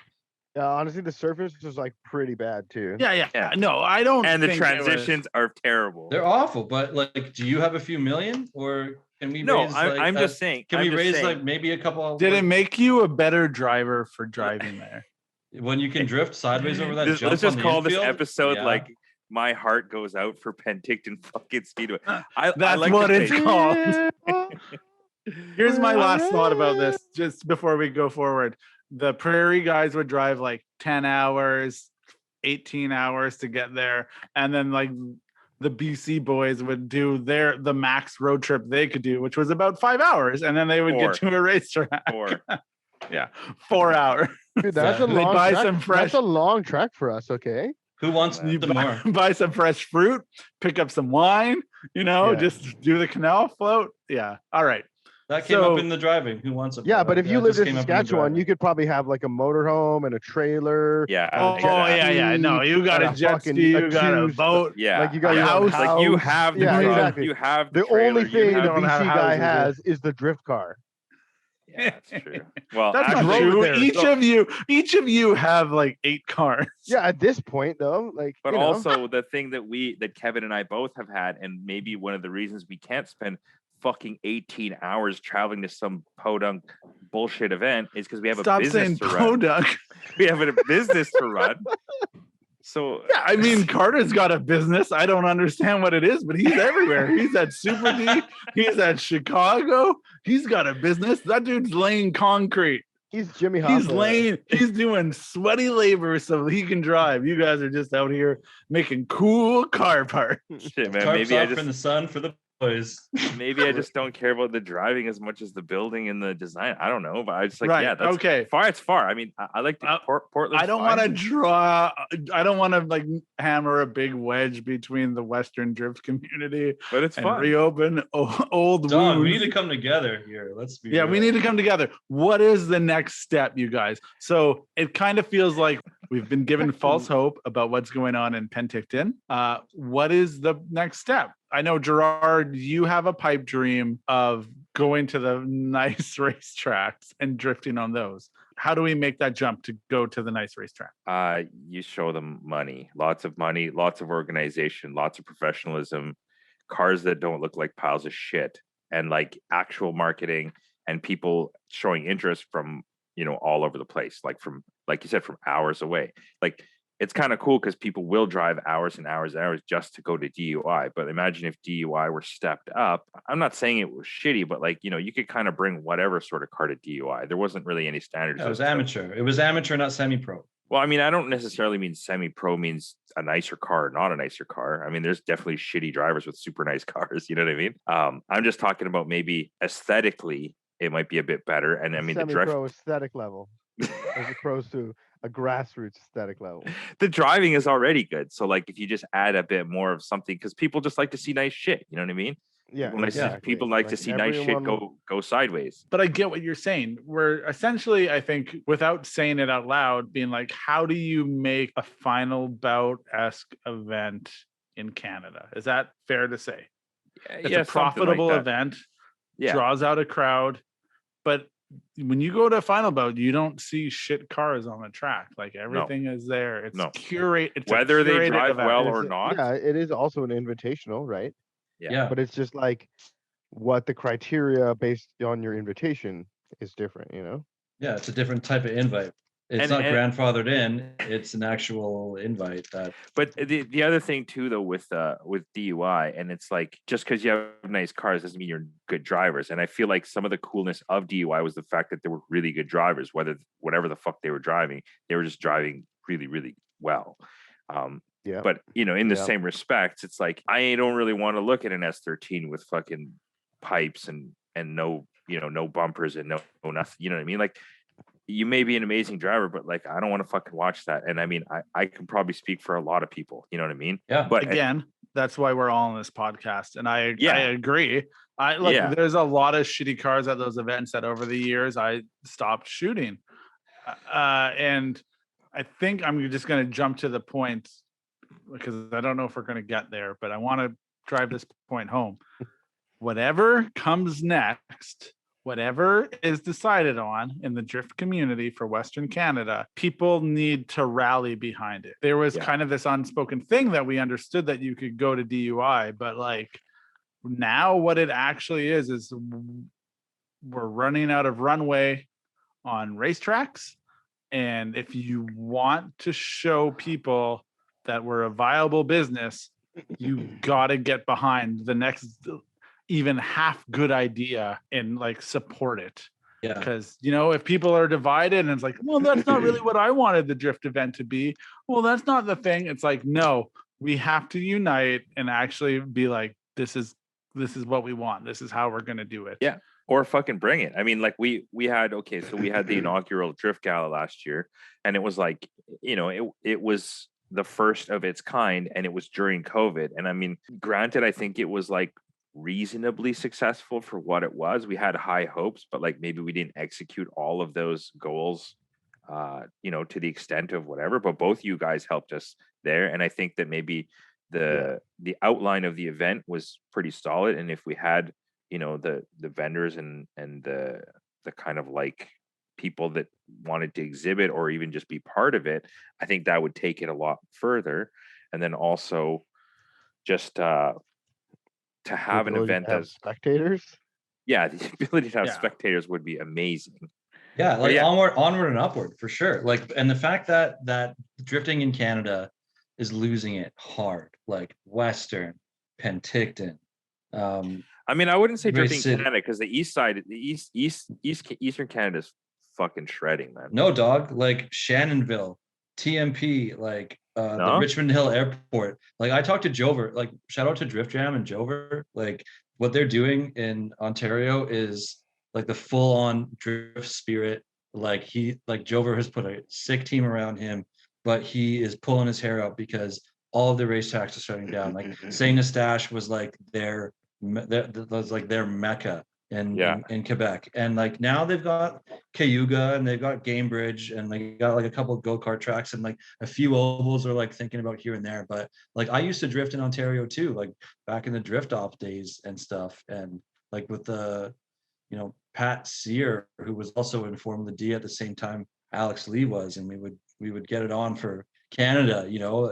Yeah, honestly, the surface was like pretty bad too. Yeah. No, I don't. And the think it was- transitions are terrible. They're awful, but like, do you have a few million, or can we? No, raise, I'm just saying. Can we raise like maybe a couple? Did it make you a better driver for driving there? When you can drift sideways over that jump Let's just on the call this infield? episode Yeah. like "My Heart Goes Out for Penticton fucking Speedway." That's like what the it's place. called. Here's my last thought about this, just before we go forward. The prairie guys would drive like 10 hours, 18 hours to get there. And then like the BC boys would do the max road trip they could do, which was about 5 hours. And then they would get to a racetrack. Yeah, 4 hours. Dude, that's a They long buy track. some fresh. That's a long track for us. Okay. Who wants You some buy, more? buy some fresh fruit, pick up some wine, Yeah. just do the canal float. Yeah. All right. That came up in the driving. Who wants it? Yeah, but if you lived in just came up the Saskatchewan, driving. you could probably have like a motorhome and a trailer. Yeah. Oh, exactly. yeah. No, you got and a jet fucking- ski, a you got a juice, boat. Yeah. Like you got your your house. Like you have the Yeah, truck, exactly. you have The trailer, only you thing have- the don't have BC guy houses, has is the drift car. Yeah, that's true. Well, That's actually, not true. there, Each of you have like 8 cars. Yeah, at this point though, like but you know. also the thing that Kevin and I both have had, and maybe one of the reasons we can't spend fucking 18 hours traveling to some podunk bullshit event is because we have Stop a saying business to run. podunk. We have a business to run. So Yeah, I mean Carter's got a business. I don't understand what it is, but he's everywhere. He's at Super D. He's at Chicago. He's got a business. That dude's laying concrete. He's Jimmy He's Hoffa. he's doing sweaty labor so he can drive. You guys are just out here making cool car parts. Shit, man. Tarps Maybe I off in the just sun for the boys. maybe I just don't care about the driving as much as the building and the design. I don't know, but I just like, Right, yeah, that's okay. far. It's far. I mean, I like the Portland. I don't want to draw. I don't want to like hammer a big wedge between the Western drift community but it's and fun. reopen old Don, we wounds. need to come together here. Let's be Yeah, real. we need to come together. What is the next step, you guys? So it kind of feels like we've been given false hope about what's going on in Penticton. What is the next step? I know, Gerard, you have a pipe dream of going to the nice racetracks and drifting on those. How do we make that jump to go to the nice racetrack? You show them money, lots of organization, lots of professionalism, cars that don't look like piles of shit, and like actual marketing and people showing interest from, all over the place, like you said, from hours away. Like, it's kind of cool because people will drive hours and hours and hours just to go to DUI. But imagine if DUI were stepped up. I'm not saying it was shitty, but like, you could kind of bring whatever sort of car to DUI. There wasn't really any standards. Yeah, it was amateur. It was amateur, not semi-pro. Well, I mean, I don't necessarily mean semi-pro means a nicer car or not a nicer car. I mean, there's definitely shitty drivers with super nice cars. You know what I mean? I'm just talking about maybe aesthetically, it might be a bit better. And I mean, the drift Semi-pro aesthetic level, as opposed to a grassroots aesthetic level. the driving is already good. So like, if you just add a bit more of something, because people just like to see nice shit. You know what I mean? Yeah, People like to see nice shit go sideways. But I get what you're saying. We're essentially, I think, without saying it out loud, being like, how do you make a final bout-esque event in Canada? Is that fair to say? It's a profitable event, draws out a crowd, but when you go to final bout, you don't see shit cars on the track. Like, everything is there. It's curated. Whether they drive well or not. Yeah, it is also an invitational, right? Yeah. But it's just like what the criteria based on your invitation is different, Yeah, it's a different type of invite. It's not grandfathered in. It's an actual invite. But the other thing too, though, with DUI, and it's like, just because you have nice cars doesn't mean you're good drivers. And I feel like some of the coolness of DUI was the fact that they were really good drivers. Whatever the fuck they were driving, they were just driving really, really well. Yeah. But in the same respects, it's like, I don't really want to look at an S13 with fucking pipes and no no bumpers and no nothing. You know what I mean? Like, you may be an amazing driver, but like, I don't want to fucking watch that. And I mean, I can probably speak for a lot of people. You know what I mean? Yeah. But again, that's why we're all on this podcast, and I agree. There's a lot of shitty cars at those events that over the years I stopped shooting, and I think I'm just going to jump to the point, because I don't know if we're going to get there, but I want to drive this point home. Whatever comes next, whatever is decided on in the drift community for Western Canada, people need to rally behind it. There was kind of this unspoken thing that we understood that you could go to DUI, but like, now what it actually is we're running out of runway on racetracks. And if you want to show people that we're a viable business, you got to get behind the next even half good idea and like support it. Yeah. Because, if people are divided and it's like, well, that's not really what I wanted the drift event to be. Well, that's not the thing. It's like, no, we have to unite and actually be like, this is what we want. This is how we're going to do it. Yeah. Or fucking bring it. I mean, like we had the inaugural drift gala last year, and it was like, it was the first of its kind, and it was during COVID. And I mean, granted, I think it was like reasonably successful for what it was. We had high hopes, but like, maybe we didn't execute all of those goals, to the extent of whatever, but both you guys helped us there. And I think that maybe the outline of the event was pretty solid. And if we had, the vendors and the kind of like people that wanted to exhibit or even just be part of it, I think that would take it a lot further. And then also just to have an event as spectators. Yeah, the ability to have spectators would be amazing. Yeah, like onward and upward for sure. Like, and the fact that drifting in Canada is losing it hard, like Western, Penticton. I mean, I wouldn't say drifting in Canada, because the east side, Eastern Canada is fucking shredding, man. No, dog. Like Shannonville, TMP, like the No? Richmond Hill Airport. Like I talked to Jover. Like shout out to Drift Jam and Jover. Like what they're doing in Ontario is like the full on drift spirit. Like Jover has put a sick team around him, but he is pulling his hair out because all of the racetracks are shutting down. Like Saint Eustache was like their mecca in Quebec, and like now they've got Cayuga and they've got Gamebridge and they got like a couple of go-kart tracks and like a few ovals are like thinking about here and there. But like I used to drift in Ontario too, like back in the drift off days and stuff, and like with the Pat Sear, who was also in Formula D at the same time Alex Lee was, and we would get it on for Canada,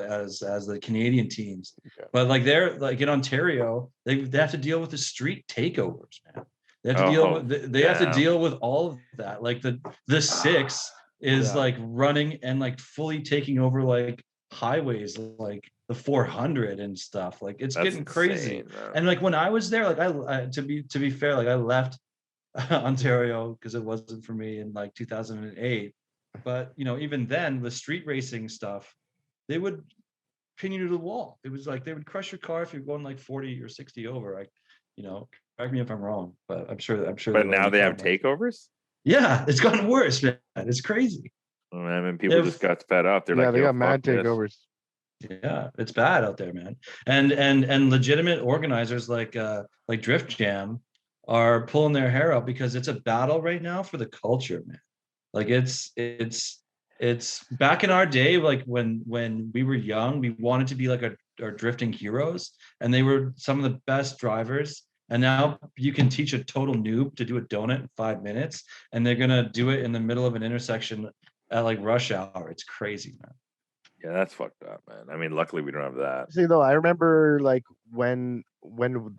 as the Canadian teams. Okay. But like they're like in Ontario, they have to deal with the street takeovers, man. They have to have to deal with all of that. Like the six is like running and like fully taking over like highways like the 400 and stuff. Like it's getting crazy. Insane, and like when I was there, like I to be fair, like I left Ontario because it wasn't for me in like 2008. But even then, the street racing stuff, they would pin you to the wall. It was like they would crush your car if you're going like 40 or 60 over. Like, correct me if I'm wrong, but I'm sure. But now they have takeovers. Yeah, it's gotten worse, man. It's crazy. I mean, people just got fed up. They're like, they got mad takeovers. Yeah, it's bad out there, man. And legitimate organizers like Drift Jam are pulling their hair out because it's a battle right now for the culture, man. Like it's back in our day, like when we were young, we wanted to be like our drifting heroes, and they were some of the best drivers. And now you can teach a total noob to do a donut in 5 minutes, and they're gonna do it in the middle of an intersection at like rush hour. It's crazy, man. Yeah, that's fucked up, man. I mean, luckily we don't have that. See, though, I remember like when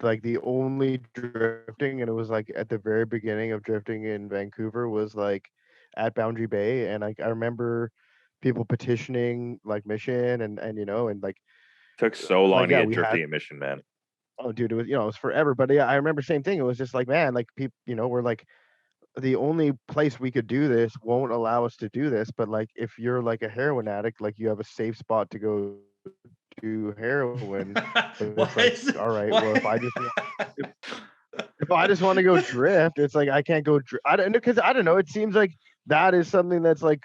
like the only drifting, and it was like at the very beginning of drifting in Vancouver, was like at Boundary Bay, and like I remember people petitioning like Mission and like Took so long like, to yeah, get we drifting had- at Mission, man. oh dude, it was it was forever. But yeah, I remember same thing. It was just like, man, like people, we're like the only place we could do this won't allow us to do this. But like if you're like a heroin addict, like you have a safe spot to go do heroin. But it's like, all right, well if I just want to go drift, it's like I can't go I don't know, because I don't know, it seems like that is something that's like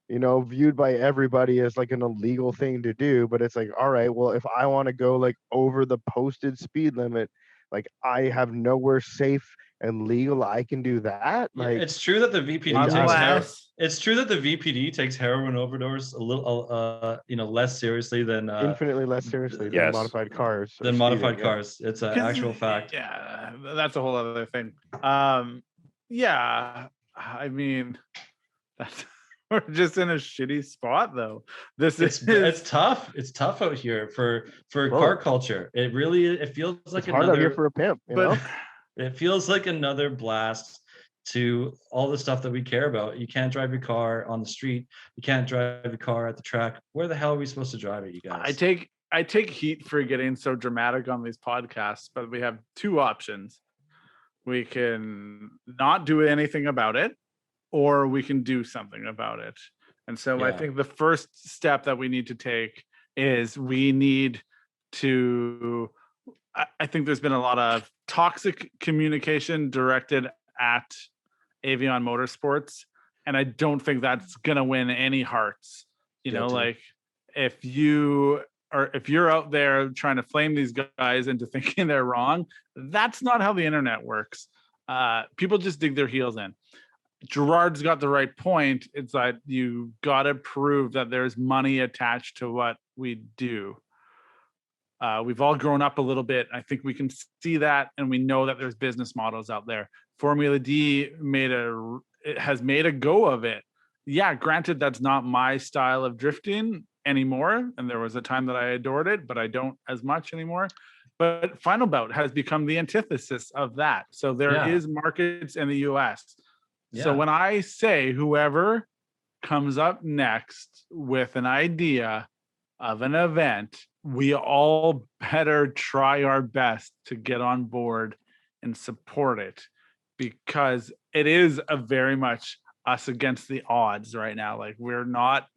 viewed by everybody as like an illegal thing to do. But it's like, all right, well if I want to go like over the posted speed limit, like I have nowhere safe and legal I can do that. Like it's true that the VPD takes heroin overdose a little less seriously than infinitely less seriously yes. than modified cars. or than modified speeding, cars. It's an actual fact. Yeah, that's a whole other thing. Yeah, I mean, we're just in a shitty spot though. It's tough. It's tough out here for car culture. It really feels like it's hard out here for a pimp, but it feels like another blast to all the stuff that we care about. You can't drive your car on the street. You can't drive your car at the track. Where the hell are we supposed to drive it, you guys? I take heat for getting so dramatic on these podcasts, but we have two options. We can not do anything about it, or we can do something about it. And so I think the first step that we need to take is we need to, I think there's been a lot of toxic communication directed at Avion Motorsports, and I don't think that's going to win any hearts. Like if you're out there trying to flame these guys into thinking they're wrong, that's not how the internet works. People just dig their heels in. Gerard's got the right point. It's that you got to prove that there's money attached to what we do. We've all grown up a little bit. I think we can see that, and we know that there's business models out there. Formula D has made a go of it. Yeah, granted, that's not my style of drifting anymore, and there was a time that I adored it, but I don't as much anymore. But Final Bout has become the antithesis of that. So there is markets in the US. Yeah. So when I say whoever comes up next with an idea of an event, we all better try our best to get on board and support it, because it is a very much us against the odds right now. Like we're not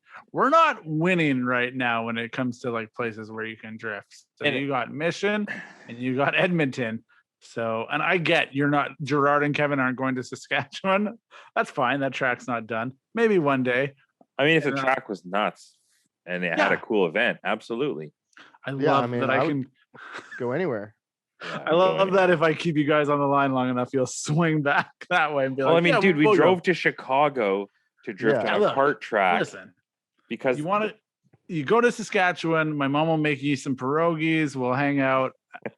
winning right now when it comes to like places where you can drift. So And- you got Mission and you got Edmonton. So, and I get you're not, Gerard and Kevin aren't going to Saskatchewan. That's fine. That track's not done. Maybe one day. I mean, if the Yeah. track was nuts and it had a Yeah. cool event, absolutely. I Yeah, love I mean, that I I would can. go anywhere. Yeah, I love that if I keep you guys on the line long enough, you'll swing back that way and be Well, like, I mean, yeah, dude, we we'll go. drove to Chicago to drift Yeah. on a Look, kart track Listen, because you want to, you go to Saskatchewan. My mom will make you some pierogies. We'll hang out.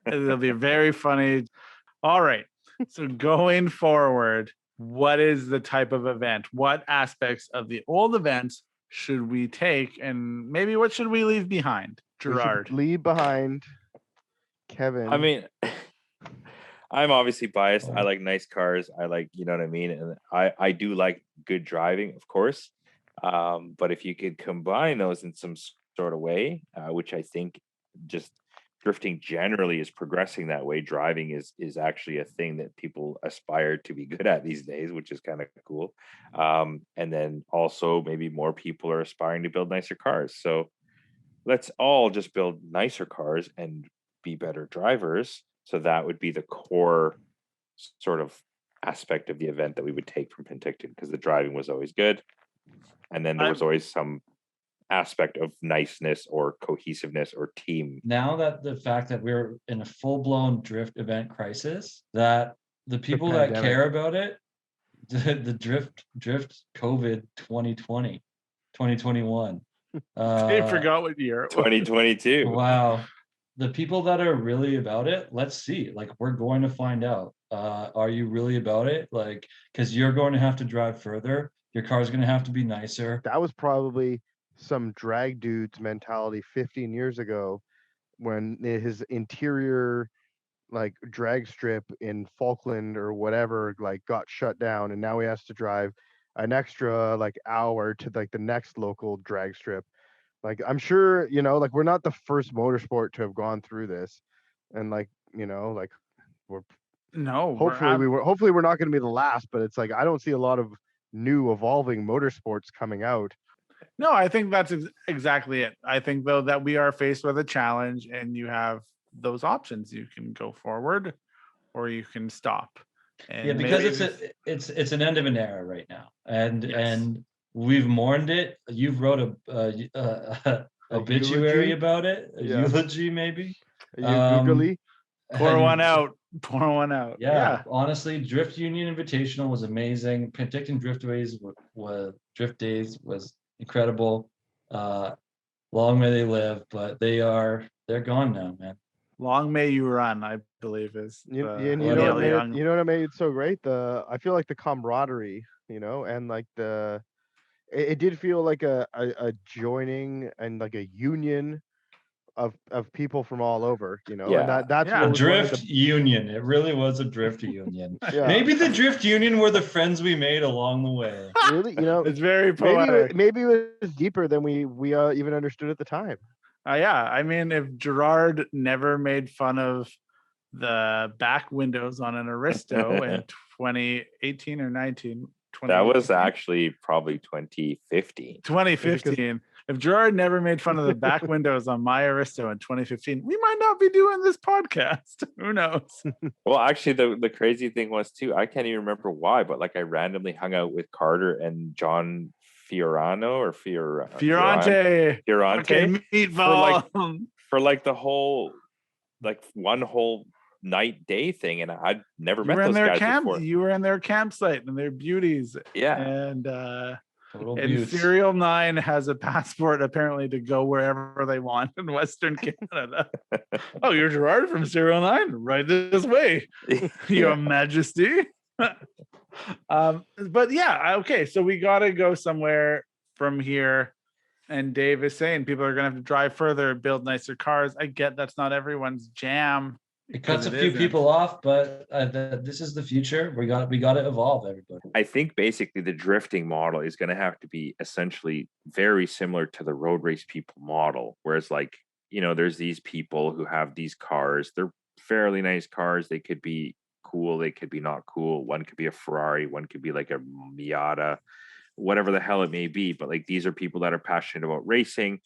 It'll be very funny. All right. So going forward, what is the type of event? What aspects of the old events should we take? And maybe what should we leave behind? We should Gerard. leave behind Kevin. I mean, I'm obviously biased. I like nice cars. I like, you know what I mean? And I do like good driving, of course. But if you could combine those in some sort of way, which I think just drifting generally is progressing that way. Driving is actually a thing that people aspire to be good at these days, which is kind of cool. And then also maybe more people are aspiring to build nicer cars. So let's all just build nicer cars and be better drivers. So that would be the core sort of aspect of the event that we would take from Penticton, because the driving was always good. And then there was always some aspect of niceness or cohesiveness or team. Now that the fact that we're in a full-blown drift event crisis, that the people that pandemic. care about it, the drift COVID 2020, 2021. They forgot what year it was. 2022. Wow. The people that are really about it, let's see. Like, we're going to find out. Are you really about it? Like, because you're going to have to drive further. Your car's going to have to be nicer. That was probably some drag dude's mentality 15 years ago when his interior like drag strip in Falkland or whatever like got shut down, and now he has to drive an extra like hour to like the next local drag strip. Like I'm sure, you know, like we're not the first motorsport to have gone through this, and like, you know, like we're No, hopefully we're not going to be the last, but it's like I don't see a lot of new evolving motorsports coming out. No, I think that's exactly it. I think though that we are faced with a challenge, and you have those options. You can go forward, or you can stop. And Yeah, because maybe it's an end of an era right now, and Yes. we've mourned it. You've wrote a obituary eulogy? about it, a Yeah. eulogy maybe. Are you Um, googly? pour and- one out. Pour one out. Yeah, honestly, Drift Union Invitational was amazing. Penticton Drift Days was incredible. Long may they live, but they're gone now, man. Long may you run, I believe is You, the you know Neil what made Young. it, you know what made it so great? I feel like the camaraderie, you know, and like it did feel like a joining and like a union of people from all over, you know, Yeah. and that's Yeah. what A was one of drift union. It really was a drift union. yeah, Maybe the drift union were the friends we made along the way. really, you know, It's very maybe poetic. maybe it was deeper than we even understood at the time. Yeah, I mean, if Gerard never made fun of the back windows on an Aristo in 2018 or 19, That was 2018, actually probably 2015. 2015. If Gerard never made fun of the back windows on my Aristo in 2015, we might not be doing this podcast. Who knows? Well, actually, the crazy thing was too, I can't even remember why, but like I randomly hung out with Carter and John Fiorano or Fiorante. Okay, meatball. for like the whole, like one whole night day thing, and I'd never You met were in those their guys camp. before. You were in their campsite and their beauties. Yeah. And Total and beauts. SERIALNINE has a passport apparently to go wherever they want in Western Canada. Oh, you're Gerard from SERIALNINE? Right this way, Your Majesty. But yeah, okay. So we got to go somewhere from here. And Dave is saying people are going to have to drive further, build nicer cars. I get that's not everyone's jam. It cuts a because it few isn't. people off, but this is the future. We got to evolve, everybody. I think basically the drifting model is going to have to be essentially very similar to the road race people model. Whereas like, you know, there's these people who have these cars, they're fairly nice cars. They could be cool, they could be not cool. One could be a Ferrari, one could be like a Miata, whatever the hell it may be. But like these are people that are passionate about racing.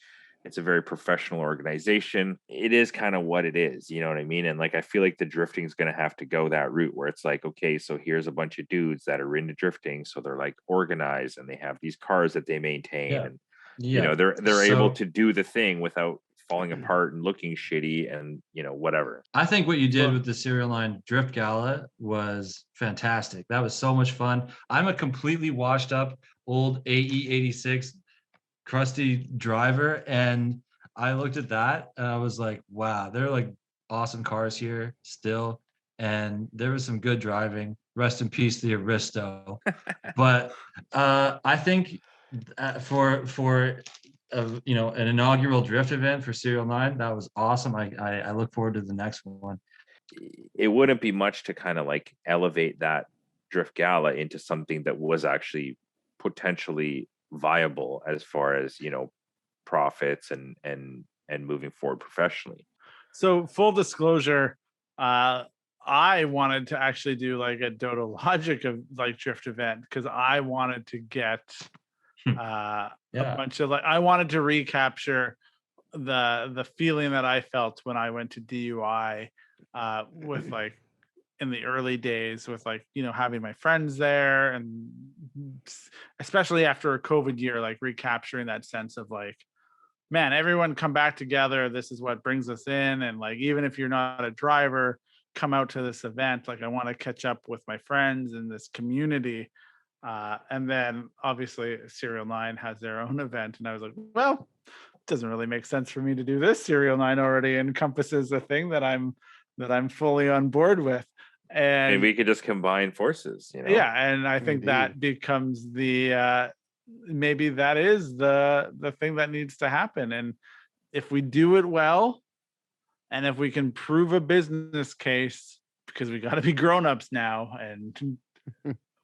It's a very professional organization. It is kind of what it is, you know what I mean? And like I feel like the drifting is going to have to go that route where it's like, okay, so here's a bunch of dudes that are into drifting, so they're like organized and they have these cars that they maintain, Yeah. and Yeah. you know they're So- able to do the thing without falling apart and looking shitty and you know whatever. I think what you did Well- with the Serial Line Drift Gala was fantastic. That was so much fun. I'm a completely washed up old AE 86 crusty driver, and I looked at that and I was like, wow, they're like awesome cars here still, and there was some good driving. Rest in peace, the Aristo. But I think for you know, an inaugural drift event for Serial 9, that was awesome. I look forward to the next one. It wouldn't be much to kind of like elevate that drift gala into something that was actually potentially viable as far as, you know, profits and moving forward professionally. So full disclosure, I wanted to actually do like a Dodo Logic of like drift event because I wanted to get a bunch of like I wanted to recapture the feeling that I felt when I went to DUI with like in the early days with like, you know, having my friends there, and especially after a COVID year, like recapturing that sense of like, man, everyone come back together. This is what brings us in. And like, even if you're not a driver, come out to this event. Like I want to catch up with my friends in this community. And then obviously Serial 9 has their own event. And I was like, well, it doesn't really make sense for me to do this. Serial 9 already encompasses a thing that I'm fully on board with. And we could just combine forces, you know? Yeah. And I think that becomes the maybe that is the thing that needs to happen. And if we do it well, and if we can prove a business case, because we got to be grown-ups now, and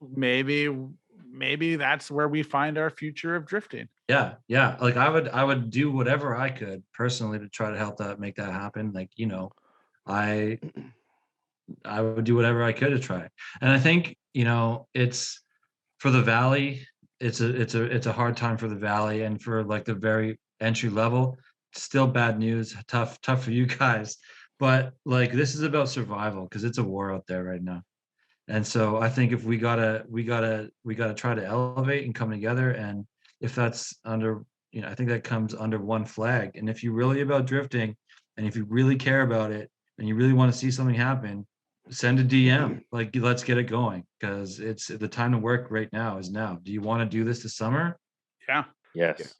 maybe that's where we find our future of drifting. Yeah. Like I would do whatever I could personally to try to help make that happen. Like, you know, I would do whatever I could to try. And I think, you know, it's for the Valley, it's a hard time for the Valley, and for like the very entry level, still bad news, tough for you guys. But like this is about survival because it's a war out there right now. And so I think if we gotta try to elevate and come together, and if that's under, you know, I think that comes under one flag. And if you're really about drifting, and if you really care about it, and you really want to see something happen, send a DM. Like, let's get it going, because it's the time to work right now is now. Do you want to do this Yeah. Yes.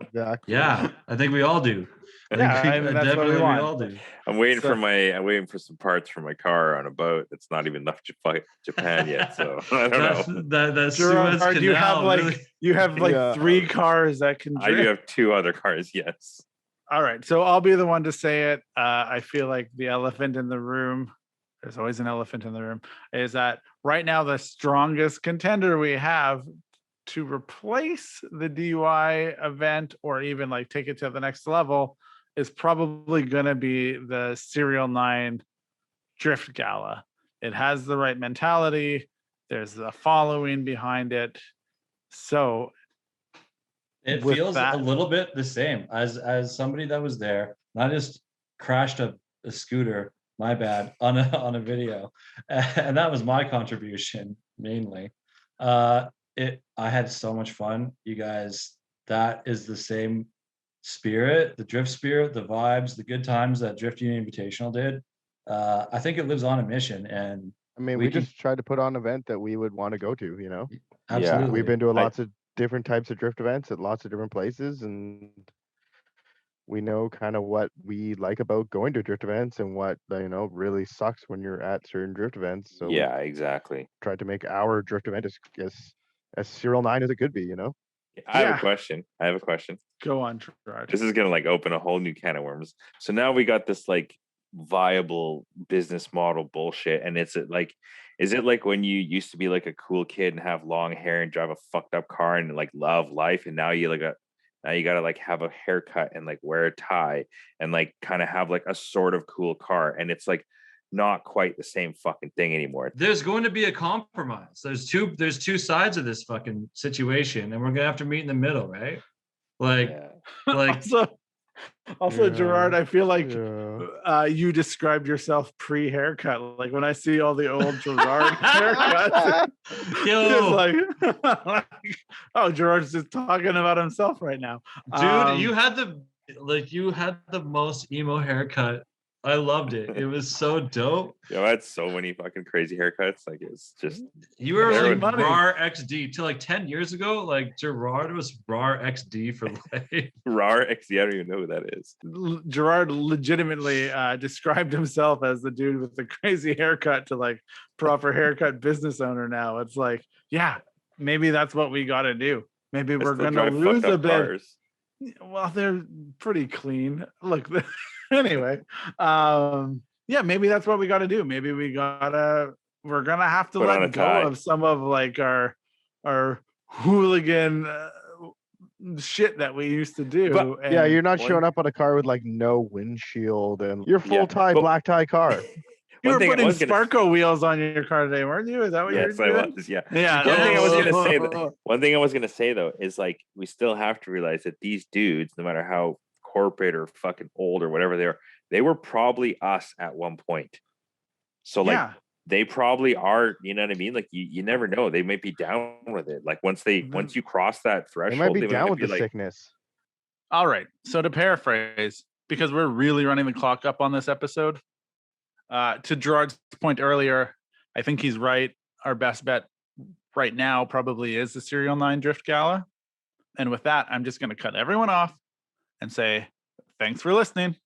Exactly. Yeah, I think we all do. That's what we want. all do. I'm waiting for some parts for my car on a boat that's not even left Japan yet. So I don't know. That's Gerard, Suez you have Canal, like really. you have like Yeah. 3 cars that can I drift. do have 2 other cars, yes. All right, so I'll be the one to say it. I feel like the elephant in the room, there's always an elephant in the room, is that right now the strongest contender we have to replace the DUI event, or even like take it to the next level, is probably going to be the Serial 9 Drift Gala. It has the right mentality. There's a following behind it. So It with feels that- a little bit the same as somebody that was there. And I just crashed a scooter, my bad, on a video, and that was my contribution mainly. I had so much fun, you guys. That is the same spirit, the drift spirit, the vibes, the good times that Drift Union Invitational did. I think it lives on a mission, and I mean, we we can- just tried to put on an event that we would want to go to, you know? absolutely. We've been to lots of different types of drift events at lots of different places, and we know kind of what we like about going to drift events and what, you know, really sucks when you're at certain drift events. So we Yeah, exactly. tried to make our drift event as Serial 9 as it could be, you know? I have Yeah. a question. go on, Gerard. This is gonna like open a whole new can of worms. So now we got this like viable business model bullshit, and is it like when you used to be like a cool kid and have long hair and drive a fucked up car and like love life, and now you gotta like have a haircut and like wear a tie and like kind of have like a sort of cool car, and it's like not quite the same fucking thing anymore. There's going to be a compromise. There's two sides of this fucking situation, and we're gonna have to meet in the middle, right? Like, like Also, Gerard, I feel like Yeah. you described yourself pre-haircut. Like when I see all the old Gerard haircuts, yo, it's like, oh, Gerard's just talking about himself right now. dude, you had the most emo haircut. I loved it. It was so dope. Yo, I had so many fucking crazy haircuts. Like it's just You were There like was- RAR XD till like 10 years ago. Like Gerard was RAR XD for life. RAR XD. I don't even know who that is. Gerard legitimately described himself as the dude with the crazy haircut to like proper haircut business owner now. It's like, yeah, maybe that's what we got to do. Maybe I we're still going to drive lose fucked a up bit. cars. Well, they're pretty clean. Look, anyway, yeah, maybe that's what we got to do. Maybe we're gonna have to Put on a let go tie. of some of like our hooligan shit that we used to do. But- Yeah, and- you're not one- showing up on a car with like no windshield and your full Yeah, tie but- black tie car. you One were thing I putting was gonna- Sparko wheels on your car today, weren't you? Is that what Yes, you I were doing? was. Yeah. Yeah. One thing I was gonna say Oh. though, one thing I was gonna say though is like we still have to realize that these dudes, no matter how corporate or fucking old or whatever they were probably us at one point. So like Yeah. they probably are, you know what I mean? Like you never know. They might be down with it. Like once you cross that They threshold, might be down with the like, sickness. All right. So to paraphrase, because we're really running the clock up on this episode, to Gerard's point earlier, I think he's right. Our best bet right now probably is the Serial 9 Drift Gala. And with that, I'm just going to cut everyone off and say, thanks for listening.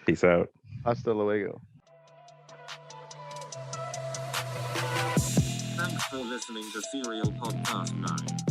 Peace out. Hasta luego. Thanks for listening to Serial Podcast 9.